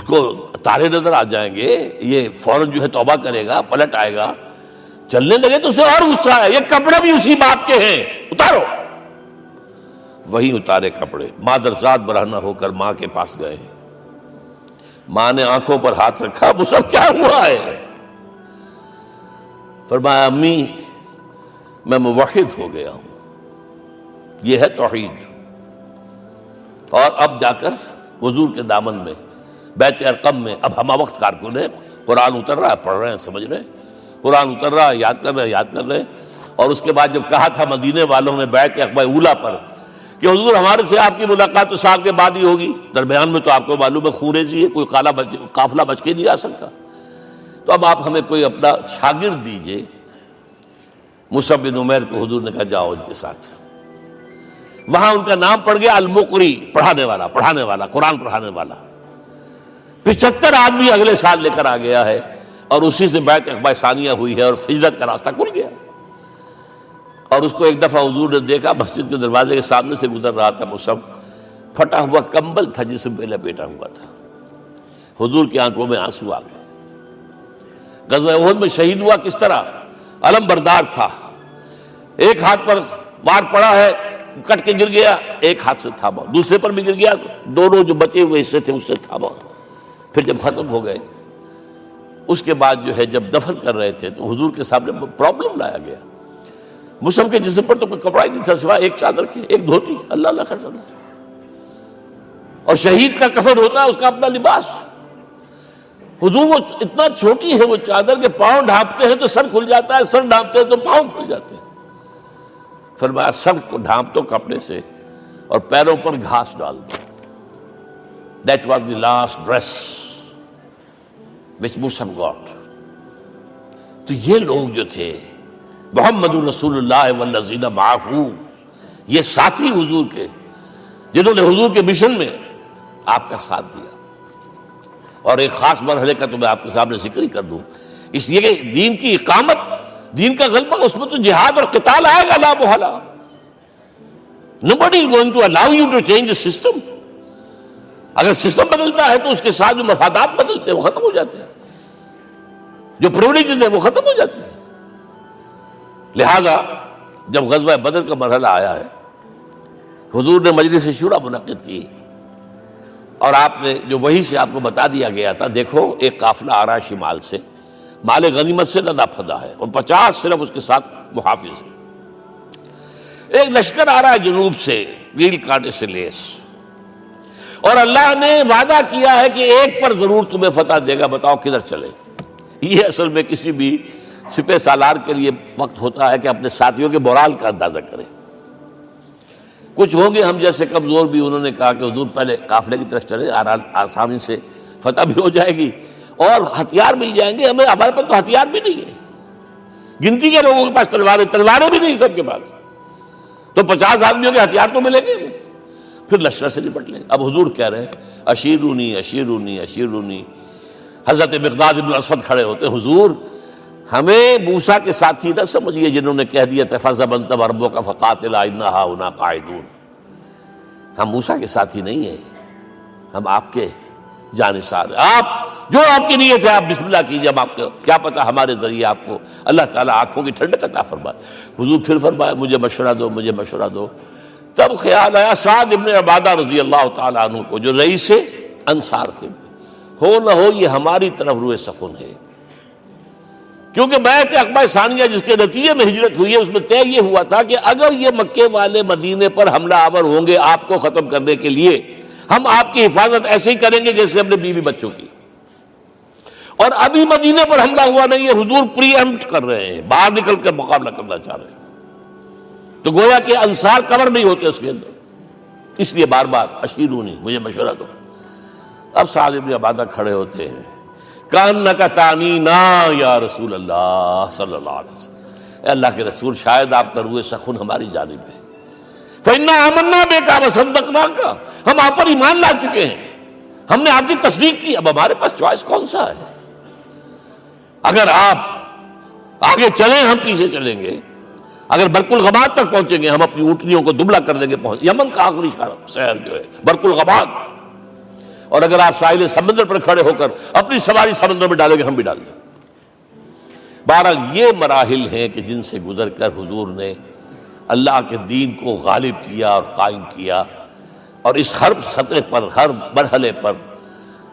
کو تارے نظر آ جائیں گے، یہ فوراً جو ہے توبہ کرے گا، پلٹ آئے گا۔ چلنے لگے تو اسے اور غصہ آیا، یہ کپڑے بھی اسی باپ کے ہیں، اتارو۔ وہی اتارے کپڑے، مادرزاد برہنہ ہو کر ماں کے پاس گئے۔ ماں نے آنکھوں پر ہاتھ رکھا، وہ سب کیا ہوا ہے؟ فرمایا امی میں موحد ہو گیا ہوں، یہ ہے توحید۔ اور اب جا کر حضور کے دامن میں بیت ارقم میں اب ہمہ وقت کارکن ہے، قرآن اتر رہا ہے، پڑھ رہے ہیں، سمجھ رہے ہیں، قرآن اتر رہا ہے، یاد کر رہے ہیں۔ اور اس کے بعد جب کہا تھا مدینے والوں نے بیعت عقبہ اولیٰ پر کہ حضور ہمارے سے آپ کی ملاقات تو سال کے بعد ہی ہوگی، درمیان میں تو آپ کو معلوم ہے خون ریزی ہے، کوئی قافلہ بچ کے نہیں آ سکتا، تو اب آپ ہمیں کوئی اپنا شاگرد دیجئے۔ مصعب بن عمیر کو حضور نے کہا جاؤ ان کے ساتھ۔ وہاں ان کا نام پڑ گیا المقری، پڑھانے والا، قرآن پڑھانے والا۔ 75 آدمی اگلے سال لے کر آ گیا ہے، اور اسی سے بیعت عقبہ ثانیہ ہوئی ہے، اور ہجرت کا راستہ کھل گیا۔ اور اس کو ایک دفعہ حضور نے دیکھا، مسجد کے دروازے کے سامنے سے گزر رہا تھا مصعب، پھٹا ہوا کمبل تھا جسم پہ لپیٹا ہوا تھا۔ حضور کی آنکھوں میں آنسو آ گئے۔ غزوہ احد میں شہید ہوا کس طرح؟ علم بردار تھا، ایک ہاتھ پر وار پڑا ہے، کٹ کے گر گیا، ایک ہاتھ سے تھاما، دوسرے پر بھی گر گیا، دونوں جو بچے ہوئے حصے تھے اس سے تھاما۔ پھر جب ختم ہو گئے، اس کے بعد جو ہے جب دفن کر رہے تھے تو حضور کے سامنے پرابلم لایا گیا۔ مصعب کے جسم پر تو کوئی کپڑا ہی نہیں تھا سوائے ایک چادر کے، ایک دھوتی، اللہ اللہ خیر اللہ۔ اور شہید کا کفن ہوتا ہے اس کا اپنا لباس۔ حضور وہ اتنا چھوٹی ہے وہ چادر کہ پاؤں ڈھانپتے ہیں تو سر کھل جاتا ہے، سر ڈھانپتے ہیں تو پاؤں کھل جاتے ہیں۔ فرمایا سر کو ڈھانپ دو کپڑے سے اور پیروں پر گھاس ڈال دو۔ That was the last dress which Mus'ab got۔ تو یہ لوگ جو تھے محمد رسول اللہ والذین معہ، یہ ساتھی حضور کے جنہوں نے حضور کے مشن میں آپ کا ساتھ دیا۔ اور ایک خاص مرحلے کا تو میں آپ کے سامنے ذکر ہی کر دوں، اس لیے کہ دین کی اقامت، دین کا غلبہ، اس میں تو جہاد اور قتال آئے گا لا محالہ۔ Nobody is going to allow you to change the system۔ اگر سسٹم بدلتا ہے تو اس کے ساتھ جو مفادات بدلتے ہیں وہ ختم ہو جاتے ہیں، جو پریولیجز ہیں وہ ختم ہو جاتے ہیں۔ لہذا جب غزوہ بدر کا مرحلہ آیا ہے، حضور نے مجلس شورا منعقد کی، اور آپ نے جو وحی سے آپ کو بتا دیا گیا تھا، دیکھو ایک قافلہ آ رہا ہے شمال سے، مال غنیمت سے لدا پھدا ہے، اور 50 صرف اس کے ساتھ محافظ ہیں۔ ایک لشکر آ رہا ہے جنوب سے، ریل کانٹے سے لیس، اور اللہ نے وعدہ کیا ہے کہ ایک پر ضرور تمہیں فتح دے گا، بتاؤ کدھر چلے۔ یہ اصل میں کسی بھی سپہ سالار کے لیے وقت ہوتا ہے کہ اپنے ساتھیوں کے مورال کا اندازہ کرے۔ کچھ ہوں گے ہم جیسے کمزور بھی، انہوں نے کہا کہ حضور پہلے قافلے کی طرف چلے، آسانی سے فتح بھی ہو جائے گی اور ہتھیار مل جائیں گے ہمیں، ہمارے پاس تو ہتھیار بھی نہیں ہے، گنتی کے لوگوں کے پاس تلواریں بھی نہیں سب کے پاس، تو 50 آدمیوں کے ہتھیار تو ملیں گے، پھر لشکر سے نپٹ لیں۔ اب حضور کہہ رہے ہیں اشیرونی اشیرونی اشیرونی۔ حضرت مقداد بن اسود کھڑے ہوتے، حضور ہمیں موسیٰ کے ساتھی نہ سمجھیے جنہوں نے کہہ دیا تفذب انت وربک فقاتلا انا ہاہنا قاعدون۔ ہم موسیٰ کے ساتھی نہیں ہیں، ہم آپ کے جانثار ہیں۔ آپ جو آپ کی نیت ہے آپ بسم اللہ کیجیے، ہم آپ کو کیا پتہ ہمارے ذریعے آپ کو اللہ تعالیٰ آنکھوں کی ٹھنڈک عطا فرمائے۔ حضور پھر فرمایا مجھے مشورہ دو، مجھے مشورہ دو۔ تب خیال آیا سعد ابن عبادہ رضی اللہ تعالیٰ عنہ کو، جو رئیس انصار تھے، ہو نہ ہو یہ ہماری طرف روئے سخن ہے، کیونکہ بیعت عقبہ ثانیہ جس کے نتیجے میں ہجرت ہوئی ہے اس میں طے یہ ہوا تھا کہ اگر یہ مکے والے مدینے پر حملہ آور ہوں گے آپ کو ختم کرنے کے لیے، ہم آپ کی حفاظت ایسے ہی کریں گے جیسے ہم نے بیوی بچوں کی۔ اور ابھی مدینے پر حملہ ہوا نہیں ہے، حضور پری ایمپٹ کر رہے ہیں، باہر نکل کر مقابلہ کرنا چاہ رہے ہیں، تو گویا کہ انصار کور نہیں ہوتے اس کے اندر، اس لیے بار بار اشیرونی، مجھے مشورہ دو۔ اب سعد بن عبادہ کھڑے ہوتے ہیں، کأنک تعنینا یا رسول اللہ صلی اللہ علیہ وسلم، اے اللہ کے رسول شاید آپ کا روح سخن ہماری جانب ہے، فإنا آمنا بک وصدقناک، ہم آپ پر ایمان لا چکے ہیں، ہم نے آپ کی تصدیق کی، اب ہمارے پاس چوائس کون سا ہے؟ اگر آپ آگے چلیں ہم پیچھے چلیں گے، اگر برق الغباد تک پہنچیں گے ہم اپنی اونٹنیوں کو دبلا کر دیں گے، یمن کا آخری شہر جو ہے برق الغباد، اور اگر آپ ساحل سمندر پر کھڑے ہو کر اپنی سواری سمندر میں ڈالیں گے ہم بھی ڈال دیں۔ بہرحال یہ مراحل ہیں کہ جن سے گزر کر حضور نے اللہ کے دین کو غالب کیا اور قائم کیا، اور اس ہر سطح پر، ہر مرحلے پر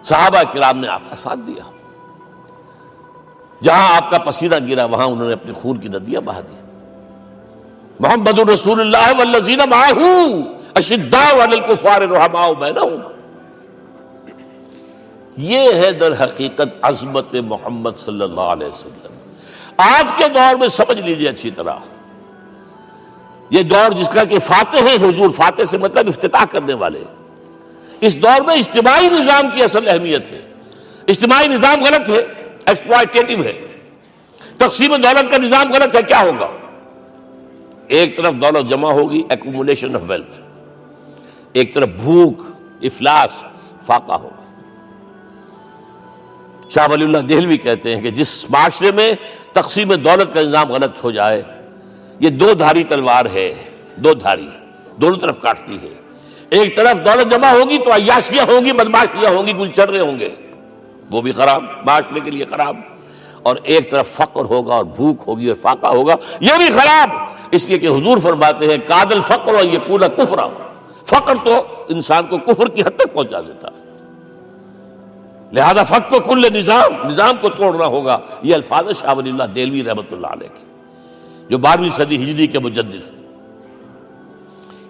صحابہ کرام نے آپ کا ساتھ دیا، جہاں آپ کا پسینہ گرا وہاں انہوں نے اپنے خون کی ندیاں بہا دی۔ محمد رسول اللہ والذین معہ اشداء علی الکفار رحماء بینہم، یہ ہے در حقیقت عظمت محمد صلی اللہ علیہ وسلم۔ آج کے دور میں سمجھ لیجئے اچھی طرح، یہ دور جس کا کہ فاتح ہے حضور، فاتح سے مطلب افتتاح کرنے والے، اس دور میں اجتماعی نظام کی اصل اہمیت ہے۔ اجتماعی نظام غلط ہے، ایکسپلائٹیٹو ہے، تقسیم دولت کا نظام غلط ہے۔ کیا ہوگا؟ ایک طرف دولت جمع ہوگی، ایکومولیشن آف ویلتھ، ایک طرف بھوک، افلاس، فاقہ ہوگا۔ شاہ ولی اللہ دہلوی کہتے ہیں کہ جس معاشرے میں تقسیم دولت کا نظام غلط ہو جائے، یہ دو دھاری تلوار ہے، دو دھاری، دونوں طرف کاٹتی ہے۔ ایک طرف دولت جمع ہوگی تو عیاشیاں ہوں گی، بدماشیاں ہوں گی، گلچرے ہوں گے، وہ بھی خراب، معاشرے کے لیے خراب، اور ایک طرف فقر ہوگا اور بھوک ہوگی اور فاقہ ہوگا، یہ بھی خراب۔ اس لیے کہ حضور فرماتے ہیں کاد الفقر ان یکون کفرا، فقر تو انسان کو کفر کی حد تک پہنچا دیتا ہے، لہذا فقر کو کل نظام کو توڑنا ہوگا۔ یہ الفاظ شاہ ولی اللہ دہلوی رحمۃ اللہ علیہ کے، جو 12ویں صدی ہجری کے مجدد۔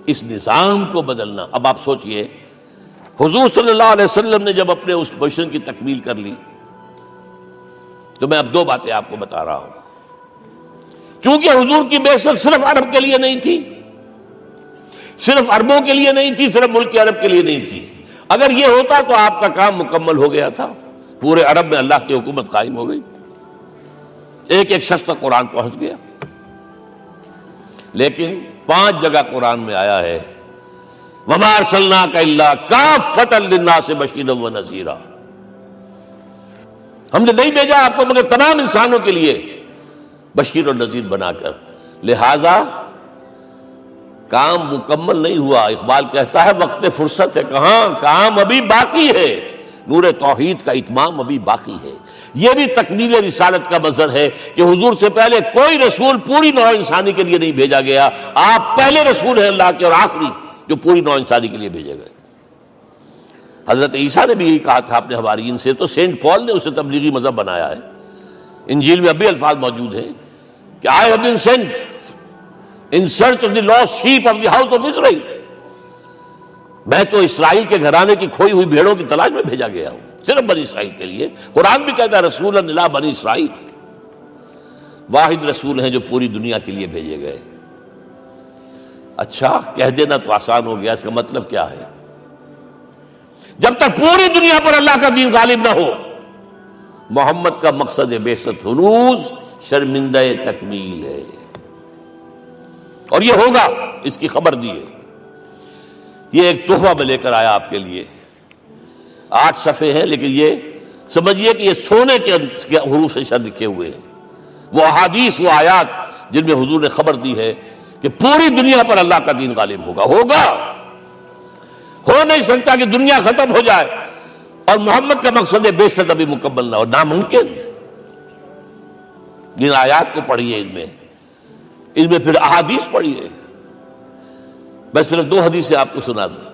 اس نظام کو بدلنا، اب آپ سوچئے حضور صلی اللہ علیہ وسلم نے جب اپنے اس مشن کی تکمیل کر لی، تو میں اب دو باتیں آپ کو بتا رہا ہوں۔ چونکہ حضور کی بعثت صرف عرب کے لیے نہیں تھی، صرف عربوں کے لیے نہیں تھی، صرف ملک عرب کے لیے نہیں تھی۔ اگر یہ ہوتا تو آپ کا کام مکمل ہو گیا تھا، پورے عرب میں اللہ کی حکومت قائم ہو گئی، ایک ایک شخص تک قرآن پہنچ گیا۔ لیکن 5 جگہ قرآن میں آیا ہے وَمَا أَرْسَلْنَاكَ إِلَّا كَافَّةً لِلنَّاسِ بَشِيرًا وَنَذِيرًا، ہم نے نہیں بھیجا آپ کو مگر تمام انسانوں کے لیے بشیر اور نذیر بنا کر۔ لہذا کام مکمل نہیں ہوا۔ اقبال کہتا ہے وقت فرصت ہے کہاں، کام ابھی باقی ہے، نور توحید کا اتمام ابھی باقی ہے۔ یہ بھی تکمیل رسالت کا مظہر ہے کہ حضور سے پہلے کوئی رسول پوری نوع انسانی کے لیے نہیں بھیجا گیا، آپ پہلے رسول ہیں اللہ کے اور آخری جو پوری نوع انسانی کے لیے بھیجے گئے۔ حضرت عیسیٰ نے بھی یہی کہا تھا اپنے حواریین سے، تو سینٹ پال نے اسے تبلیغی مذہب بنایا ہے۔ انجیل میں اب بھی الفاظ موجود ہیں کہ I have been sent in search of the lost sheep of the house of Israel، میں تو اسرائیل کے گھرانے کی کھوئی ہوئی بھیڑوں کی تلاش میں بھیجا گیا ہوں، صرف بنی اسرائیل کے لیے۔ قرآن بھی کہتا ہے رسول اللہ بنی اسرائیل، واحد رسول ہیں جو پوری دنیا کے لیے بھیجے گئے۔ اچھا کہہ دینا تو آسان ہو گیا، اس کا مطلب کیا ہے؟ جب تک پوری دنیا پر اللہ کا دین غالب نہ ہو، محمد کا مقصد بعثت ہنوز شرمندہ تکمیل ہے، اور یہ ہوگا، اس کی خبر دی ہے۔ یہ ایک تحفہ میں لے کر آیا آپ کے لیے، 8 صفحے ہیں، لیکن یہ سمجھیے کہ یہ سونے کے حروف سے شر لکھے ہوئے ہیں، وہ احادیث، وہ آیات جن میں حضور نے خبر دی ہے کہ پوری دنیا پر اللہ کا دین غالب ہوگا۔ ہو نہیں سکتا کہ دنیا ختم ہو جائے اور محمد کا مقصد بعثت ابھی مکمل نہ ہو، ناممکن۔ جن آیات کو پڑھیے، ان میں پھر احادیث پڑھیے۔ میں صرف 2 حدیثیں آپ کو سنا دوں۔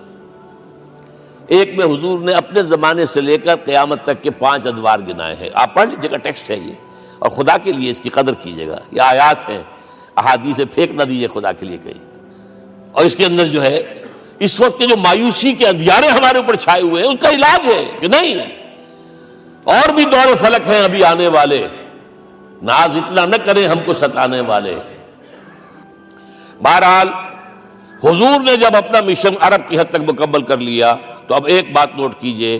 ایک میں حضور نے اپنے زمانے سے لے کر قیامت تک کے 5 ادوار گنائے ہیں، آپ پڑھ لیجیے گا، ٹیکسٹ ہے یہ، اور خدا کے لیے اس کی قدر کیجیے گا۔ یہ آیات ہیں، احادیث پھینک نہ دیجیے خدا کے لیے کہیں۔ اور اس کے اندر جو ہے اس وقت کے جو مایوسی کے اندھیارے ہمارے اوپر چھائے ہوئے ہیں، اس کا علاج ہے کہ نہیں، اور بھی دور فلک ہیں ابھی آنے والے، ناز اتنا نہ کریں ہم کو ستانے والے۔ بہرحال حضور نے جب اپنا مشن عرب کی حد تک مکمل کر لیا، تو اب ایک بات نوٹ کیجئے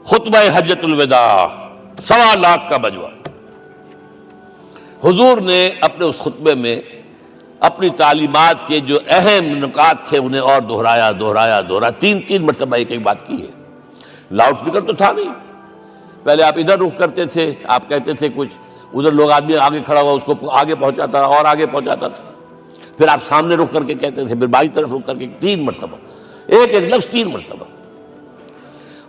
خطبہ حجۃ الوداع 1.25 لاکھ کا مجمع. حضور نے اپنے اس خطبے میں اپنی تعلیمات کے جو اہم نکات تھے انہیں اور دہرایا 3 مرتبہ ایک بات کی ہے. لاؤڈ اسپیکر تو تھا نہیں. پہلے آپ ادھر رخ کرتے تھے, آپ کہتے تھے کچھ, ادھر لوگ آدمی آگے کھڑا ہوا اس کو آگے پہنچاتا اور آگے پہنچاتا تھا. پھر آپ سامنے رخ کر کے کہتے تھے, پھر بائیں طرف رخ کر کے 3 مرتبہ, ایک لفظ 3 مرتبہ.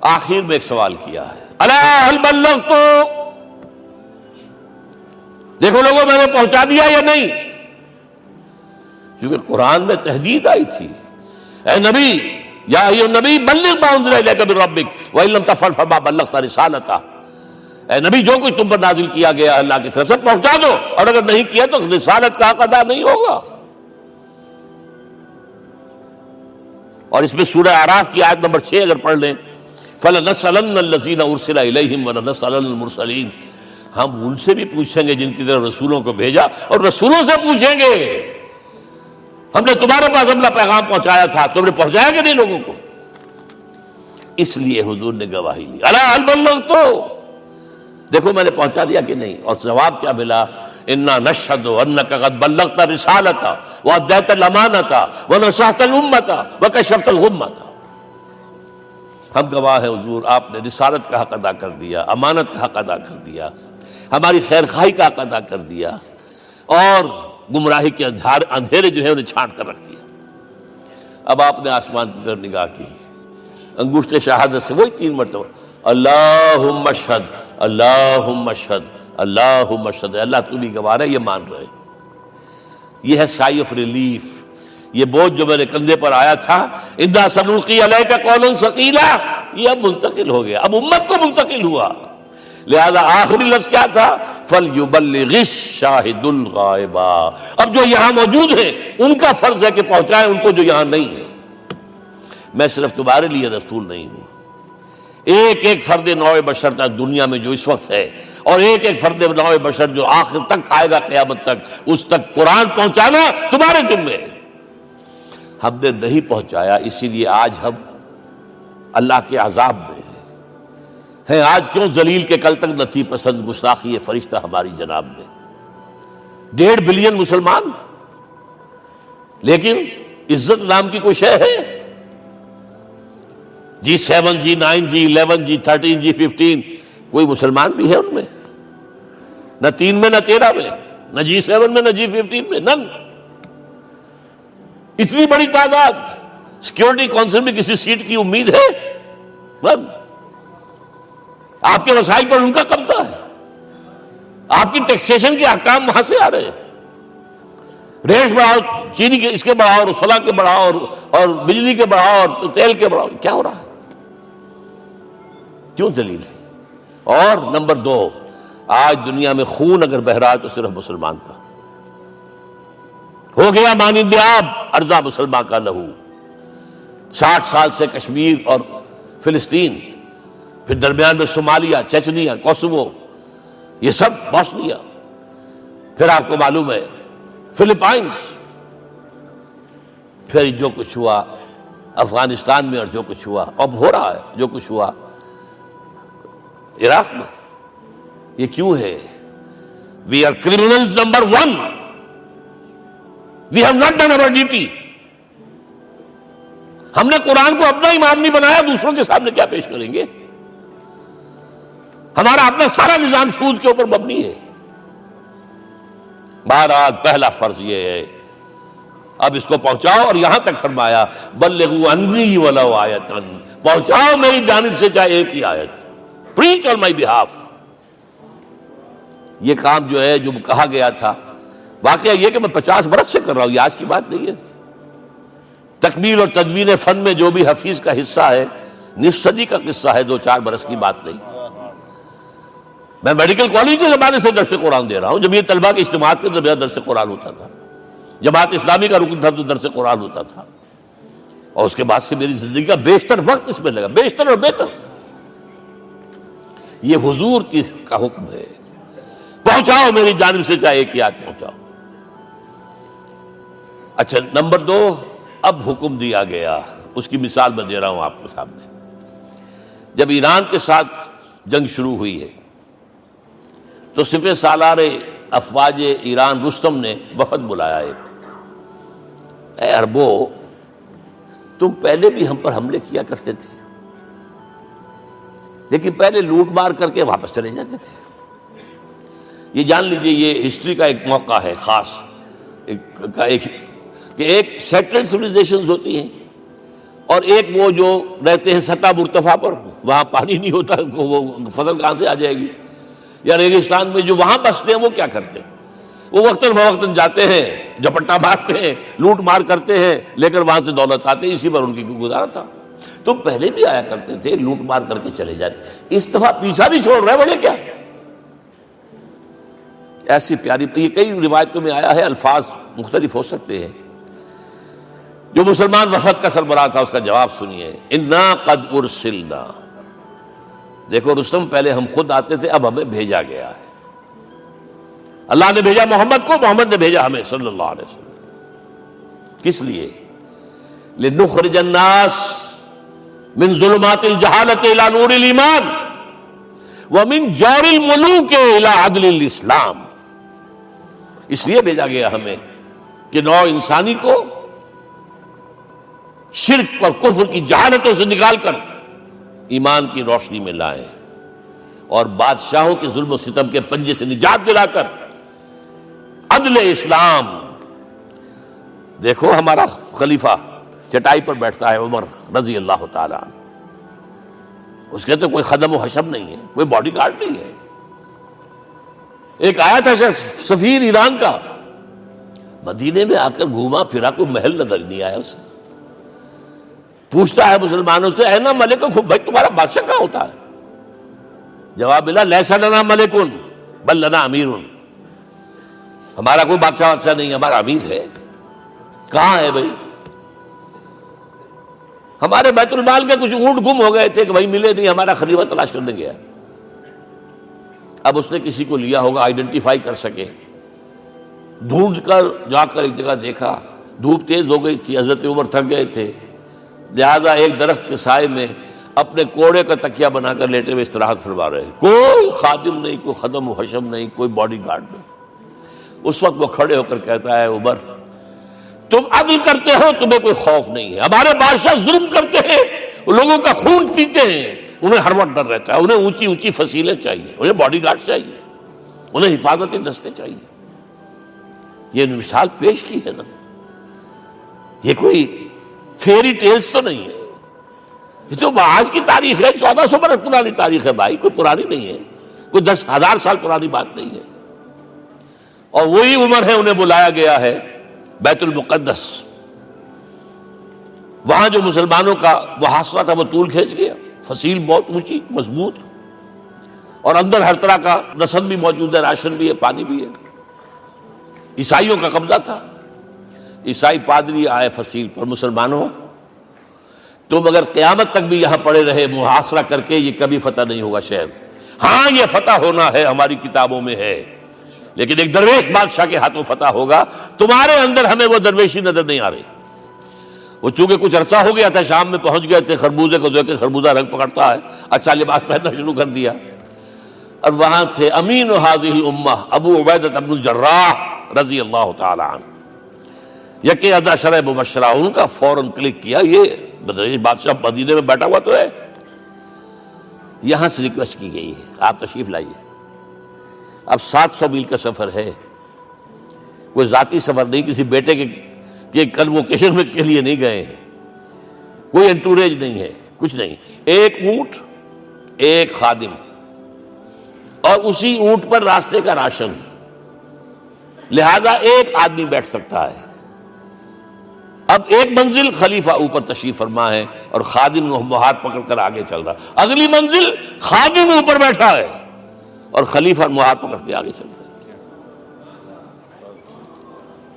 آخر میں ایک سوال کیا ہے, الا هل بلغت, دیکھو لوگوں میں نے پہنچا دیا یا نہیں. کیونکہ قرآن میں تحدید آئی تھی, اے نبی, یا ایھا النبی بلغ ما انزل الیک من ربک وان لم تفعل فما بلغت رسالتہ. اے نبی جو کچھ تم پر نازل کیا گیا اللہ کی طرف سے پہنچا دو, اور اگر نہیں کیا تو رسالت کا حق ادا نہیں ہوگا. اور اس میں سورہ اعراف کی آیت نمبر 6 اگر پڑھ لیں, فَلَنَسْأَلَنَّ الَّذِينَ أُرْسِلَ إِلَيْهِمْ وَلَنَسْأَلَنَّ الْمُرْسَلِينَ, ہم ان سے بھی پوچھیں گے جن کی طرف رسولوں کو بھیجا, اور رسولوں سے پوچھیں گے ہم نے تمہارے پاس اپنا پیغام پہنچایا تھا, تم نے پہنچایا کہ نہیں لوگوں کو. اس لیے حضور نے گواہی لی, الا هل بلغت, دیکھو میں نے پہنچا دیا کہ نہیں. اور جواب کیا ملا, انا نشهد انك قد بلغت رسالتہ واديت الامانۃ ونصحت الامۃ وکشفت الغمۃ. ہم گواہ ہیں حضور, آپ نے رسالت کا حق ادا کر دیا, امانت کا حق ادا کر دیا, ہماری خیر خواہی کا حق ادا کر دیا, اور گمراہی کے اندھیرے جو ہے انہیں چھانٹ کر رکھ دیا. اب آپ نے آسمان کی طرف نگاہ کی, انگشت شہادت سے وہی 3 مرتبہ, اللہم اشہد اللہم اشہد اللہم اشہد, اللہ تو بھی گواہ ہے, یہ مان رہے. یہ ہے سائی آف ریلیف. یہ بوجھ جو میرے کندھے پر آیا تھا, انا سنلقی علیک قولا ثقیلا, یہ اب منتقل ہو گیا, اب امت کو منتقل ہوا. لہذا آخری لفظ کیا تھا, فَلْيُبَلِّغِ الشَّاهِدُ الْغَائِبَ. اب جو یہاں موجود ہیں ان کا فرض ہے کہ پہنچائیں ان کو جو یہاں نہیں ہے. میں صرف تمہارے لیے رسول نہیں ہوں, ایک فرد نوع بشر تک دنیا میں جو اس وقت ہے, اور ایک فرد نوع بشر جو آخر تک آئے گا قیامت تک, اس تک قرآن پہنچانا تمہارے ذمہ ہے. ہم نے نہیں پہنچایا, اسی لیے آج ہم اللہ کے عذاب میں ہیں. آج کیوں ذلیل کے کل تک نتی پسند گستاخی فرشتہ ہماری جناب میں. 1.5 بلین مسلمان, لیکن عزت نام کی کوئی شے ہے؟ G7 G9 G11 G13 G15, کوئی مسلمان بھی ہے ان میں؟ نہ 3 میں نہ 13 میں, نہ G7 میں نہ G15 میں, نن. اتنی بڑی تعداد, سیکیورٹی کونسل میں کسی سیٹ کی امید ہے؟ نن. آپ کے وسائل پر ان کا قبضہ ہے, آپ کی ٹیکسیشن کے احکام وہاں سے آ رہے ہیں. ریٹ بڑھاؤ, چینی کے اس کے بڑھاؤ, اور فلاں کے بڑھاؤ, اور بجلی کے بڑھاؤ, اور تیل کے بڑھاؤ. کیا ہو رہا ہے؟ کیوں ذلیل ہے؟ اور نمبر 2, آج دنیا میں خون اگر بہ رہا ہے تو صرف مسلمان کا ہو گیا. مانند آب ارضا مسلمان کا لہو. 60 سال سے کشمیر اور فلسطین, پھر درمیان میں صومالیہ, چچنیا, کوسوو, یہ سب بوسنیا, پھر آپ کو معلوم ہے فلپائنس, پھر جو کچھ ہوا افغانستان میں, اور جو کچھ ہوا اب ہو رہا ہے, جو کچھ ہوا عراق میں. یہ کیوں ہے؟ We are criminals number 1. We have not done our duty. ہم نے قرآن کو اپنا امام نہیں بنایا, دوسروں کے سامنے کیا پیش کریں گے؟ ہمارا اپنا سارا نظام سود کے اوپر مبنی ہے. بہرحال پہلا فرض یہ ہے, اب اس کو پہنچاؤ, اور یہاں تک فرمایا بلغوا عنی ولو آیۃ, پہنچاؤ میری جانب سے چاہے ایک ہی آیت. preach on my behalf. یہ کام جو ہے, جو کہا گیا تھا, واقعہ یہ کہ میں 50 برس سے کر رہا ہوں, یہ آج کی بات نہیں ہے. تکمیل اور تدوین فن میں جو بھی حفیظ کا حصہ ہے, نصف صدی کا قصہ ہے, 2-4 برس کی بات نہیں. میں میڈیکل کالج کے زمانے سے درس قرآن دے رہا ہوں. جب یہ طلبہ کے اجتماعات کے درمیان درس قرآن ہوتا تھا, جماعت اسلامی کا رکن تھا تو درس قرآن ہوتا تھا, اور اس کے بعد سے میری زندگی کا بیشتر وقت اس میں لگا, بیشتر اور بہتر. یہ حضور کا حکم ہے, پہنچاؤ میری جانب سے چاہے ایک آیت پہنچاؤ. اچھا, نمبر 2, اب حکم دیا گیا, اس کی مثال میں دے رہا ہوں آپ کے سامنے. جب ایران کے ساتھ جنگ شروع ہوئی ہے تو سپہ سالار افواج ایران رستم نے وفد بلایا اے عربو، تم پہلے بھی ہم پر حملے کیا کرتے تھے، لیکن پہلے لوٹ مار کر کے واپس چلے جاتے تھے۔ یہ جان لیجئے یہ ہسٹری کا ایک موقع ہے خاص کہ ایک سیٹلڈ سویلائزیشنز ہوتی ہیں اور ایک وہ جو رہتے ہیں سطح مرتفع پر، وہاں پانی نہیں ہوتا، وہ فصل کہاں سے آ جائے گی، یا ریگستان میں جو وہاں بستے ہیں وہ کیا کرتے ہیں، وہ وقتاً فوقتاً جاتے ہیں، جپٹا مارتے ہیں، لوٹ مار کرتے ہیں، لے کر وہاں سے دولت آتے ہیں، اسی پر ان کی گزارا تھا۔ تم پہلے بھی آیا کرتے تھے، لوٹ مار کر کے چلے جاتے، اس دفعہ پیچھا بھی چھوڑ رہے، وجہ کیا؟ ایسی پیاری، یہ کئی روایتوں میں آیا ہے، الفاظ مختلف ہو سکتے ہیں۔ جو مسلمان وفد کا سربراہ تھا اس کا جواب سنیے، انا قد ارسلنا، دیکھو رستم پہلے ہم خود آتے تھے، اب ہمیں بھیجا گیا ہے، اللہ نے بھیجا محمد کو، محمد نے بھیجا ہمیں صلی اللہ علیہ وسلم۔ کس لیے؟ لنخرج الناس من ظلمات الجہالت الى نور الایمان ومن جور الملوک الى عدل الاسلام، اس لیے بھیجا گیا ہمیں کہ نوع انسانی کو شرک اور کفر کی جہالتوں سے نکال کر ایمان کی روشنی میں لائیں اور بادشاہوں کے ظلم و ستم کے پنجے سے نجات دلا کر عدل اسلام۔ دیکھو ہمارا خلیفہ چٹائی پر بیٹھتا ہے عمر رضی اللہ تعالی عنہ، اس کے تو کوئی خدم و حشم نہیں ہے، کوئی باڈی گارڈ نہیں ہے۔ ایک آیا تھا سفیر ایران کا، مدینے میں آ کر گھوما پھرا، کوئی محل نظر نہیں آیا اسے، پوچھتا ہے مسلمانوں سے اینا ملک، بھائی تمہارا بادشاہ کہاں ہوتا ہے؟ جواب ملا لیس لنا ملک بل لنا امیر، ہمارا کوئی بادشاہ نہیں، ہمارا امیر ہے۔ کہاں ہے بھائی؟ ہمارے بیت المال کے کچھ اونٹ گم ہو گئے تھے کہ بھائی ملے نہیں، ہمارا خلیفہ تلاش کرنے گیا۔ اب اس نے کسی کو لیا ہوگا، آئیڈینٹیفائی کر سکے، ڈھونڈ کر جا کر ایک جگہ دیکھا، دھوپ تیز ہو گئی تھی، حضرت عمر تھک گئے تھے، لہذا ایک درخت کے سائے میں اپنے کوڑے کا تکیہ بنا کر لیٹے ہوئے استراحت فرما رہے، کوئی خادم نہیں، کوئی خدم و حشم نہیں، کوئی باڈی گارڈ نہیں۔ اس وقت وہ کھڑے ہو کر کہتا ہے عمر تم عدل کرتے ہو، تمہیں کوئی خوف نہیں ہے، ہمارے بادشاہ ظلم کرتے ہیں، لوگوں کا خون پیتے ہیں، انہیں ہر وقت ڈر رہتا ہے، انہیں اونچی اونچی فصیلیں چاہیے، انہیں باڈی گارڈ چاہیے، انہیں حفاظتی دستے چاہیے۔ یہ مثال پیش کی ہے نا، یہ کوئی فیری ٹیلز تو نہیں ہے، یہ تو آج کی تاریخ ہے، 1400 برس پرانی تاریخ ہے بھائی، کوئی پرانی نہیں ہے، کوئی 10,000 سال پرانی بات نہیں ہے۔ اور وہی عمر ہے، انہیں بلایا گیا ہے بیت المقدس، وہاں جو مسلمانوں کا محاصرہ تھا وہ طول کھینچ گیا، فصیل بہت اونچی مضبوط، اور اندر ہر طرح کا رسد بھی موجود ہے، راشن بھی ہے، پانی بھی ہے۔ عیسائیوں کا قبضہ تھا، عیسائی پادری آئے فصیل پر، مسلمانوں تم اگر قیامت تک بھی یہاں پڑے رہے محاصرہ کر کے، یہ کبھی فتح نہیں ہوگا شہر، ہاں یہ فتح ہونا ہے، ہماری کتابوں میں ہے، لیکن ایک درویش بادشاہ کے ہاتھوں فتح ہوگا، تمہارے اندر ہمیں وہ درویشی نظر نہیں آ رہی۔ وہ چونکہ کچھ عرصہ ہو گیا تھا، شام میں پہنچ گئے تھے، خربوزے کو دیکھ کے خربوزہ رنگ پکڑتا ہے، اچھا لباس پہننا شروع کر دیا، اور وہاں تھے امین هذه الامہ ابو عبیدہ بن الجراح رضی اللہ تعالی عنہ، یکے ازا شرح مبشرہ، ان کا فوراً کلک کیا، یہ بادشاہ مدینے میں بیٹھا ہوا تو ہے، یہاں سے ریکویسٹ کی گئی ہے آپ تشریف لائیے۔ اب 700 میل کا سفر ہے، کوئی ذاتی سفر نہیں، کسی بیٹے کے کنووکیشن میں کے لیے نہیں گئے ہیں، کوئی انٹوریج نہیں ہے، کچھ نہیں، ایک اونٹ، ایک خادم، اور اسی اونٹ پر راستے کا راشن، لہذا ایک آدمی بیٹھ سکتا ہے۔ اب ایک منزل خلیفہ اوپر تشریف فرما ہے اور خادم ہاتھ پکڑ کر آگے چل رہا، اگلی منزل خادم اوپر بیٹھا ہے اور خلیفہ ہاتھ پکڑ کے آگے چل رہا ہے۔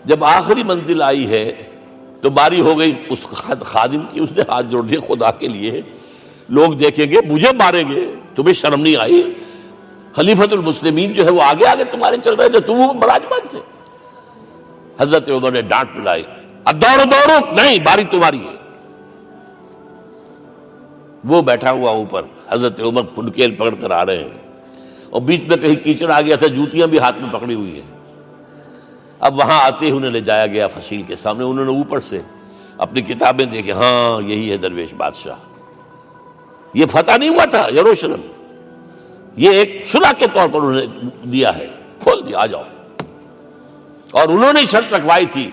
جب آخری منزل آئی ہے تو باری ہو گئی اس خادم کی، اس نے ہاتھ جوڑ دیے، خدا کے لیے لوگ دیکھیں گے، مجھے ماریں گے، تمہیں شرم نہیں آئی؟ خلیفۃ المسلمین جو ہے وہ آگے آگے تمہارے چل رہے تھے، تم براجمان تھے۔ حضرت عمر نے ڈانٹ پلائی، اب دوڑو دوڑو، نہیں، باری تمہاری ہے۔ وہ بیٹھا ہوا اوپر، حضرت عمر پھنکیل پکڑ کر آ رہے ہیں، اور بیچ میں کہیں کیچڑ آ گیا تھا، جوتیاں بھی ہاتھ میں پکڑی ہوئی ہیں۔ اب وہاں آتے ہی انہیں لے جایا گیا فصیل کے سامنے، انہوں نے اوپر سے اپنی کتابیں دیکھیں، ہاں یہی ہے درویش بادشاہ۔ یہ فتح نہیں ہوا تھا یروشلم، یہ ایک صلح کے طور پر انہوں نے دیا ہے، کھول دیا، آ جاؤ۔ اور انہوں نے شرط رکھوائی تھی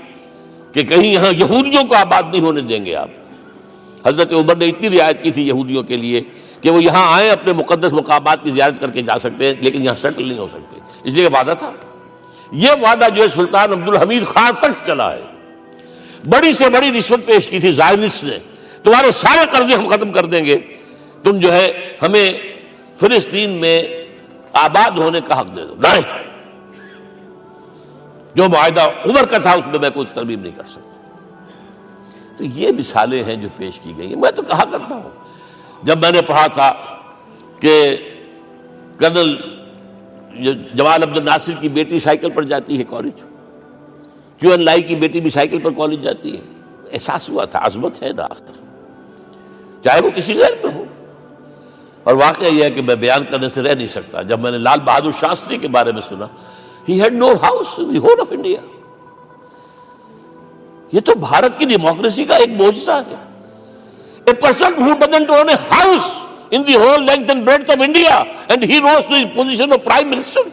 کہ کہیں یہاں یہودیوں کو آباد نہیں ہونے دیں گے آپ۔ حضرت عمر نے اتنی رعایت کی تھی یہودیوں کے لیے کہ وہ یہاں آئیں، اپنے مقدس مقامات کی زیارت کر کے جا سکتے ہیں، لیکن یہاں سیٹل نہیں ہو سکتے، اس لیے وعدہ تھا۔ یہ وعدہ جو ہے سلطان عبدالحمید خان تک چلا ہے۔ بڑی سے بڑی رشوت پیش کی تھی زائرنسٹ نے، تمہارے سارے قرضے ہم ختم کر دیں گے، تم جو ہے ہمیں فلسطین میں آباد ہونے کا حق دے دو۔ نہیں، جو معاہدہ عمر کا تھا اس میں میں کوئی ترمیم نہیں کر سکتا۔ تو یہ مثالیں ہیں جو پیش کی گئی ہیں۔ میں تو کہا کرتا ہوں، جب میں نے پڑھا تھا کہ کرنل جمال عبد الناصر کی بیٹی سائیکل پر جاتی ہے کالج، چون لائی کی بیٹی بھی سائیکل پر کالج جاتی ہے، احساس ہوا تھا عظمت ہے نا آخر، چاہے وہ کسی غیر میں ہو۔ اور واقعہ یہ ہے کہ میں بیان کرنے سے رہ نہیں سکتا، جب میں نے لال بہادر شاستری کے بارے میں سنا، he had no house in the whole of India۔ یہ تو بھارت کی ڈیموکریسی کا ایک معجزہ ہے۔ A person who doesn't own a house in the whole length and breadth of India and he rose to the position of prime minister۔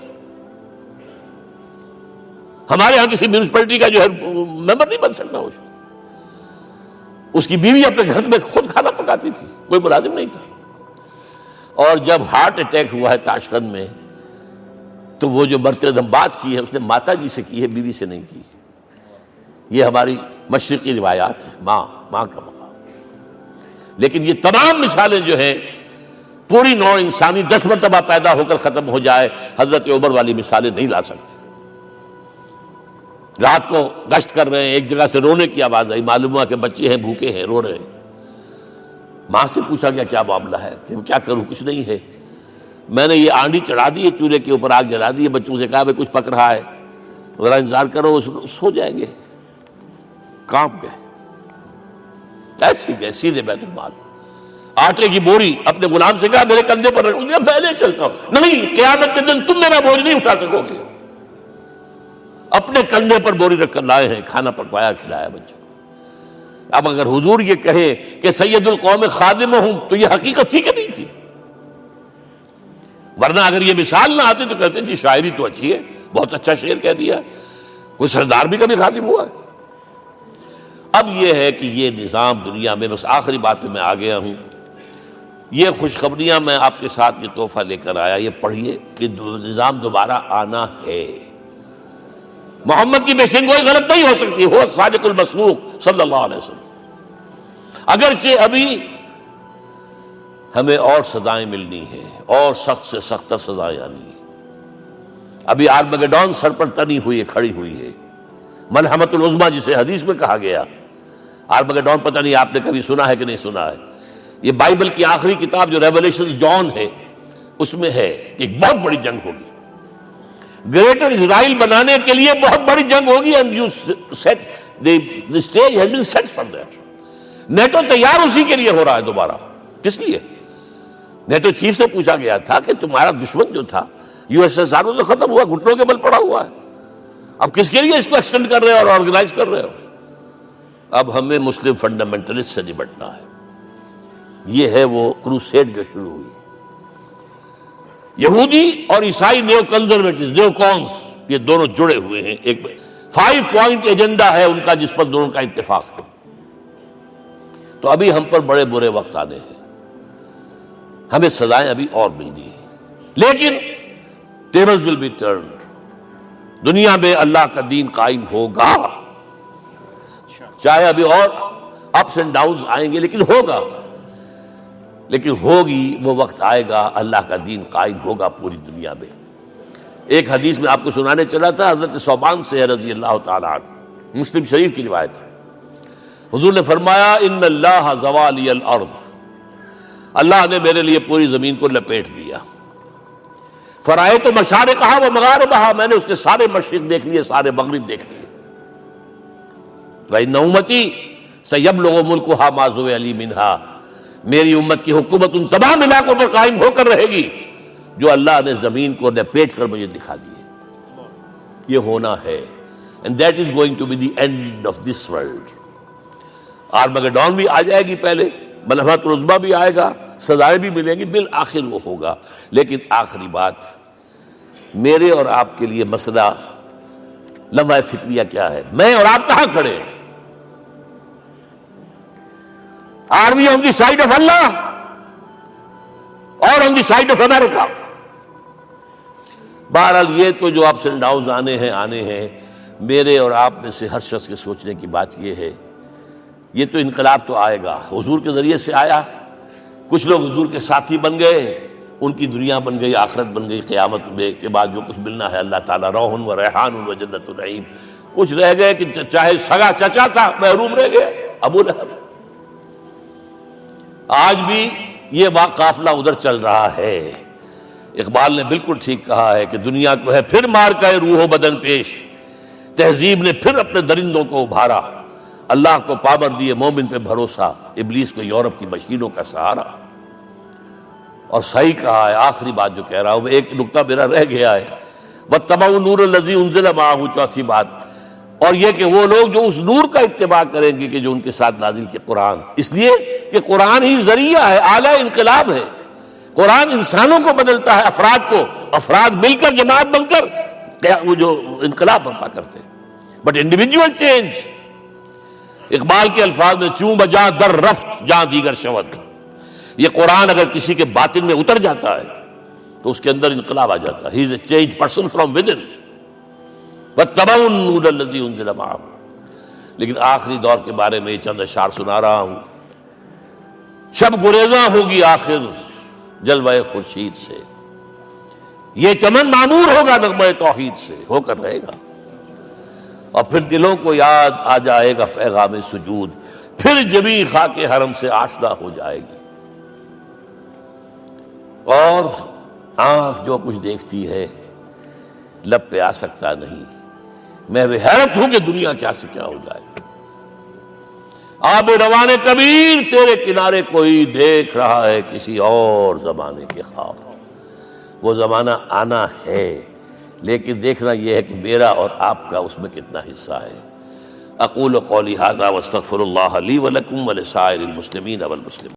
ہمارے ہاں کسی میونسپلٹی کا جو ہے ممبر نہیں بن سکتا، اس کی بیوی اپنے گھر میں خود کھانا پکاتی تھی، کوئی ملازم نہیں تھا۔ اور جب ہارٹ اٹیک ہوا ہے تاشقند میں، تو وہ جو مرتے دم بات کی ہے اس نے ماتا جی سے کی ہے، بیوی سے نہیں کی۔ یہ ہماری مشرقی روایات ہیں، ماں کا مقام۔ لیکن یہ تمام مثالیں جو ہیں، پوری نوع انسانی 10 مرتبہ پیدا ہو کر ختم ہو جائے، حضرت عمر والی مثالیں نہیں لا سکتے۔ رات کو گشت کر رہے ہیں، ایک جگہ سے رونے کی آواز آئی، معلوم ہوا کہ بچے ہیں، بھوکے ہیں، رو رہے ہیں۔ ماں سے پوچھا گیا کیا معاملہ ہے، کہ کیا کروں، کچھ نہیں ہے، میں نے یہ آنڈی چڑھا دی ہے، چولہے کے اوپر آگ جلا دی ہے، بچوں سے کہا بھائی کچھ پک رہا ہے، ذرا انتظار کرو، سو جائیں گے۔ کانپ گئے، ایسے گئے سیدھے بیت المال، آٹے کی بوری اپنے غلام سے کہا میرے کندھے پر رکھ، میں لے چلتا ہوں۔ نہیں، قیامت کے دن تم میرا بوجھ نہیں اٹھا سکو گے۔ اپنے کندھے پر بوری رکھ کر لائے ہیں، کھانا پکوایا، کھلایا بچوں کو۔ اب اگر حضور یہ کہے کہ سید القوم خادم ہوں، تو یہ حقیقت تھی کہ نہیں تھی؟ ورنہ اگر یہ مثال نہ آتی تو کہتے جی شاعری تو اچھی ہے، بہت اچھا شعر کہہ دیا، کوئی سردار بھی کبھی خادم ہوا ہے۔ اب یہ ہے کہ یہ نظام دنیا میں، بس آخری بات پہ میں آ گیا ہوں، یہ خوشخبریاں میں آپ کے ساتھ یہ تحفہ لے کر آیا، یہ پڑھیے کہ نظام دوبارہ آنا ہے۔ محمد کی پیشین گوئی غلط نہیں ہو سکتی، ہو صادق المصدوق صلی اللہ علیہ وسلم۔ اگرچہ ابھی ہمیں اور سزائیں ملنی ہیں، اور سخت سے سختر سزائیں آنی ہیں۔ ابھی آرمگڈون سر پر تنی ہوئی ہے، کھڑی ہوئی ہے، ملحمۃ العظمیٰ جسے حدیث میں کہا گیا۔ آرمگڈون پتہ نہیں آپ نے کبھی سنا ہے کہ نہیں سنا ہے؟ یہ بائبل کی آخری کتاب جو ریولیشن جان ہے، اس میں ہے کہ ایک بہت بڑی جنگ ہوگی، گریٹر اسرائیل بنانے کے لیے بہت بڑی جنگ ہوگی، and you said the stage has been set for that۔ NATO تیار اسی کے لیے ہو رہا ہے دوبارہ۔ کس لیے؟ نیٹو چیف سے پوچھا گیا تھا کہ تمہارا دشمن جو تھا USSR تو ختم ہوا، گھٹنوں کے بل پڑا ہوا ہے، اب کس کے لیے اس کو ایکسٹینڈ کر رہے ہو اور آرگنائز کر رہے ہو؟ اب ہمیں مسلم فنڈامنٹلسٹ سے نمٹنا ہے۔ یہ ہے وہ کروسیڈ جو شروع ہوئی۔ یہودی اور عیسائی نیو کنزرویٹوز، نیو کونس، یہ دونوں جڑے ہوئے ہیں، ایک 5 پوائنٹ ایجنڈا ہے ان کا جس پر دونوں کا اتفاق ہے۔ تو ابھی ہم پر بڑے برے وقت آنے ہیں، ہمیں سزائیں ابھی اور ملنی ہیں، لیکن ٹیبلز ول بی ٹرنڈ، دنیا میں اللہ کا دین قائم ہوگا، چاہے ابھی اور اپس اینڈ ڈاؤنز آئیں گے، لیکن ہوگا، لیکن ہوگی، وہ وقت آئے گا اللہ کا دین قائم ہوگا پوری دنیا میں۔ ایک حدیث میں آپ کو سنانے چلا تھا، حضرت ثوبان سے رضی اللہ تعالیٰ عنہ، مسلم شریف کی روایت ہے، حضور نے فرمایا ان اللہ زوالی الارض، اللہ نے میرے لیے پوری زمین کو لپیٹ دیا، فرائیت مشارقہا و مغاربہا، میں نے اس کے سارے مشرق دیکھ لیے، سارے مغرب دیکھ لیے، وَإِنَّ أُمَّتِي سَيَبْلُغُ مُلْكُهَا مَا زُوِّئَ لِي مِنْهَا، میری امت کی حکومت ان تمام علاقوں پر قائم ہو کر رہے گی جو اللہ نے زمین کو لپیٹ کر مجھے دکھا دی ہے. یہ ہونا ہے. And that is going to be the end of this world. Armageddon بھی آ جائے گی پہلے, ملحمت العظمیٰ بھی آئے گا, سزائیں بھی ملیں گی, بالآخر وہ ہوگا. لیکن آخری بات, میرے اور آپ کے لیے مسئلہ لمحہ فکریہ کیا ہے؟ میں اور آپ کہاں کھڑے ہیں؟ Are we on the side of Allah or on the side of America? بہرحال یہ تو جو اپس اینڈ ڈاؤنز آنے ہیں, میرے اور آپ میں سے ہر شخص کے سوچنے کی بات یہ ہے, یہ تو انقلاب تو آئے گا, حضور کے ذریعے سے آیا, کچھ لوگ حضور کے ساتھی بن گئے, ان کی دنیا بن گئی, آخرت بن گئی, قیامت میں کے بعد جو کچھ ملنا ہے اللہ تعالیٰ روح و ریحان و جنت النعیم. کچھ رہ گئے کہ چاہے سگا چچا تھا محروم رہ گئے, ابو لہب. آج بھی یہ قافلہ ادھر چل رہا ہے. اقبال نے بالکل ٹھیک کہا ہے کہ دنیا کو ہے پھر مار کا روح و بدن پیش, تہذیب نے پھر اپنے درندوں کو ابھارا, اللہ کو پابر دیے مومن پہ بھروسہ, ابلیس کو یورپ کی مشینوں کا سہارا. اور صحیح کہا ہے, آخری بات جو کہہ رہا ہوں, ایک نقطہ میرا رہ گیا ہے, وَاتَّبَعُوا النُّورَ الَّذِي أُنزِلَ مَعَهُ, چوتھی بات, اور یہ کہ وہ لوگ جو اس نور کا اتباع کریں گے کہ جو ان کے ساتھ نازل کے قرآن, اس لیے کہ قرآن ہی ذریعہ ہے, اعلیٰ انقلاب ہے. قرآن انسانوں کو بدلتا ہے, افراد کو, افراد مل کر جماعت بن کر وہ جو انقلاب برپا کرتے ہیں. بٹ انڈیویجول چینج, اقبال کے الفاظ میں چوں بجا در رفت جہاں دیگر شود, یہ قرآن اگر کسی کے باطن میں اتر جاتا ہے تو اس کے اندر انقلاب آ جاتا ہے. He is a change person from within. وَاتَّبَعُوا النُّورَ الَّذِي أُنزِلَ مَعَهُ. لیکن آخری دور کے بارے میں چند اشعار سنا رہا ہوں. شب گریزاں ہوگی آخر جلوہ خورشید سے, یہ چمن معمور ہوگا نغمہ توحید سے, ہو کر رہے گا. اور پھر دلوں کو یاد آ جائے گا پیغام سجود, پھر جمی خاک حرم سے آشنا ہو جائے گی. اور آنکھ جو کچھ دیکھتی ہے لب پہ آ سکتا نہیں. میں بھی حیرت ہوں کہ دنیا کیا سے کیا ہو جائے. آب روان کبیر تیرے کنارے کوئی دیکھ رہا ہے کسی اور زمانے کے خواب. وہ زمانہ آنا ہے, لیکن دیکھنا یہ ہے کہ میرا اور آپ کا اس میں کتنا حصہ ہے. اقول قولی ھذا واستغفر اللہ لی ولکم ولسائر المسلمین والمسلمات.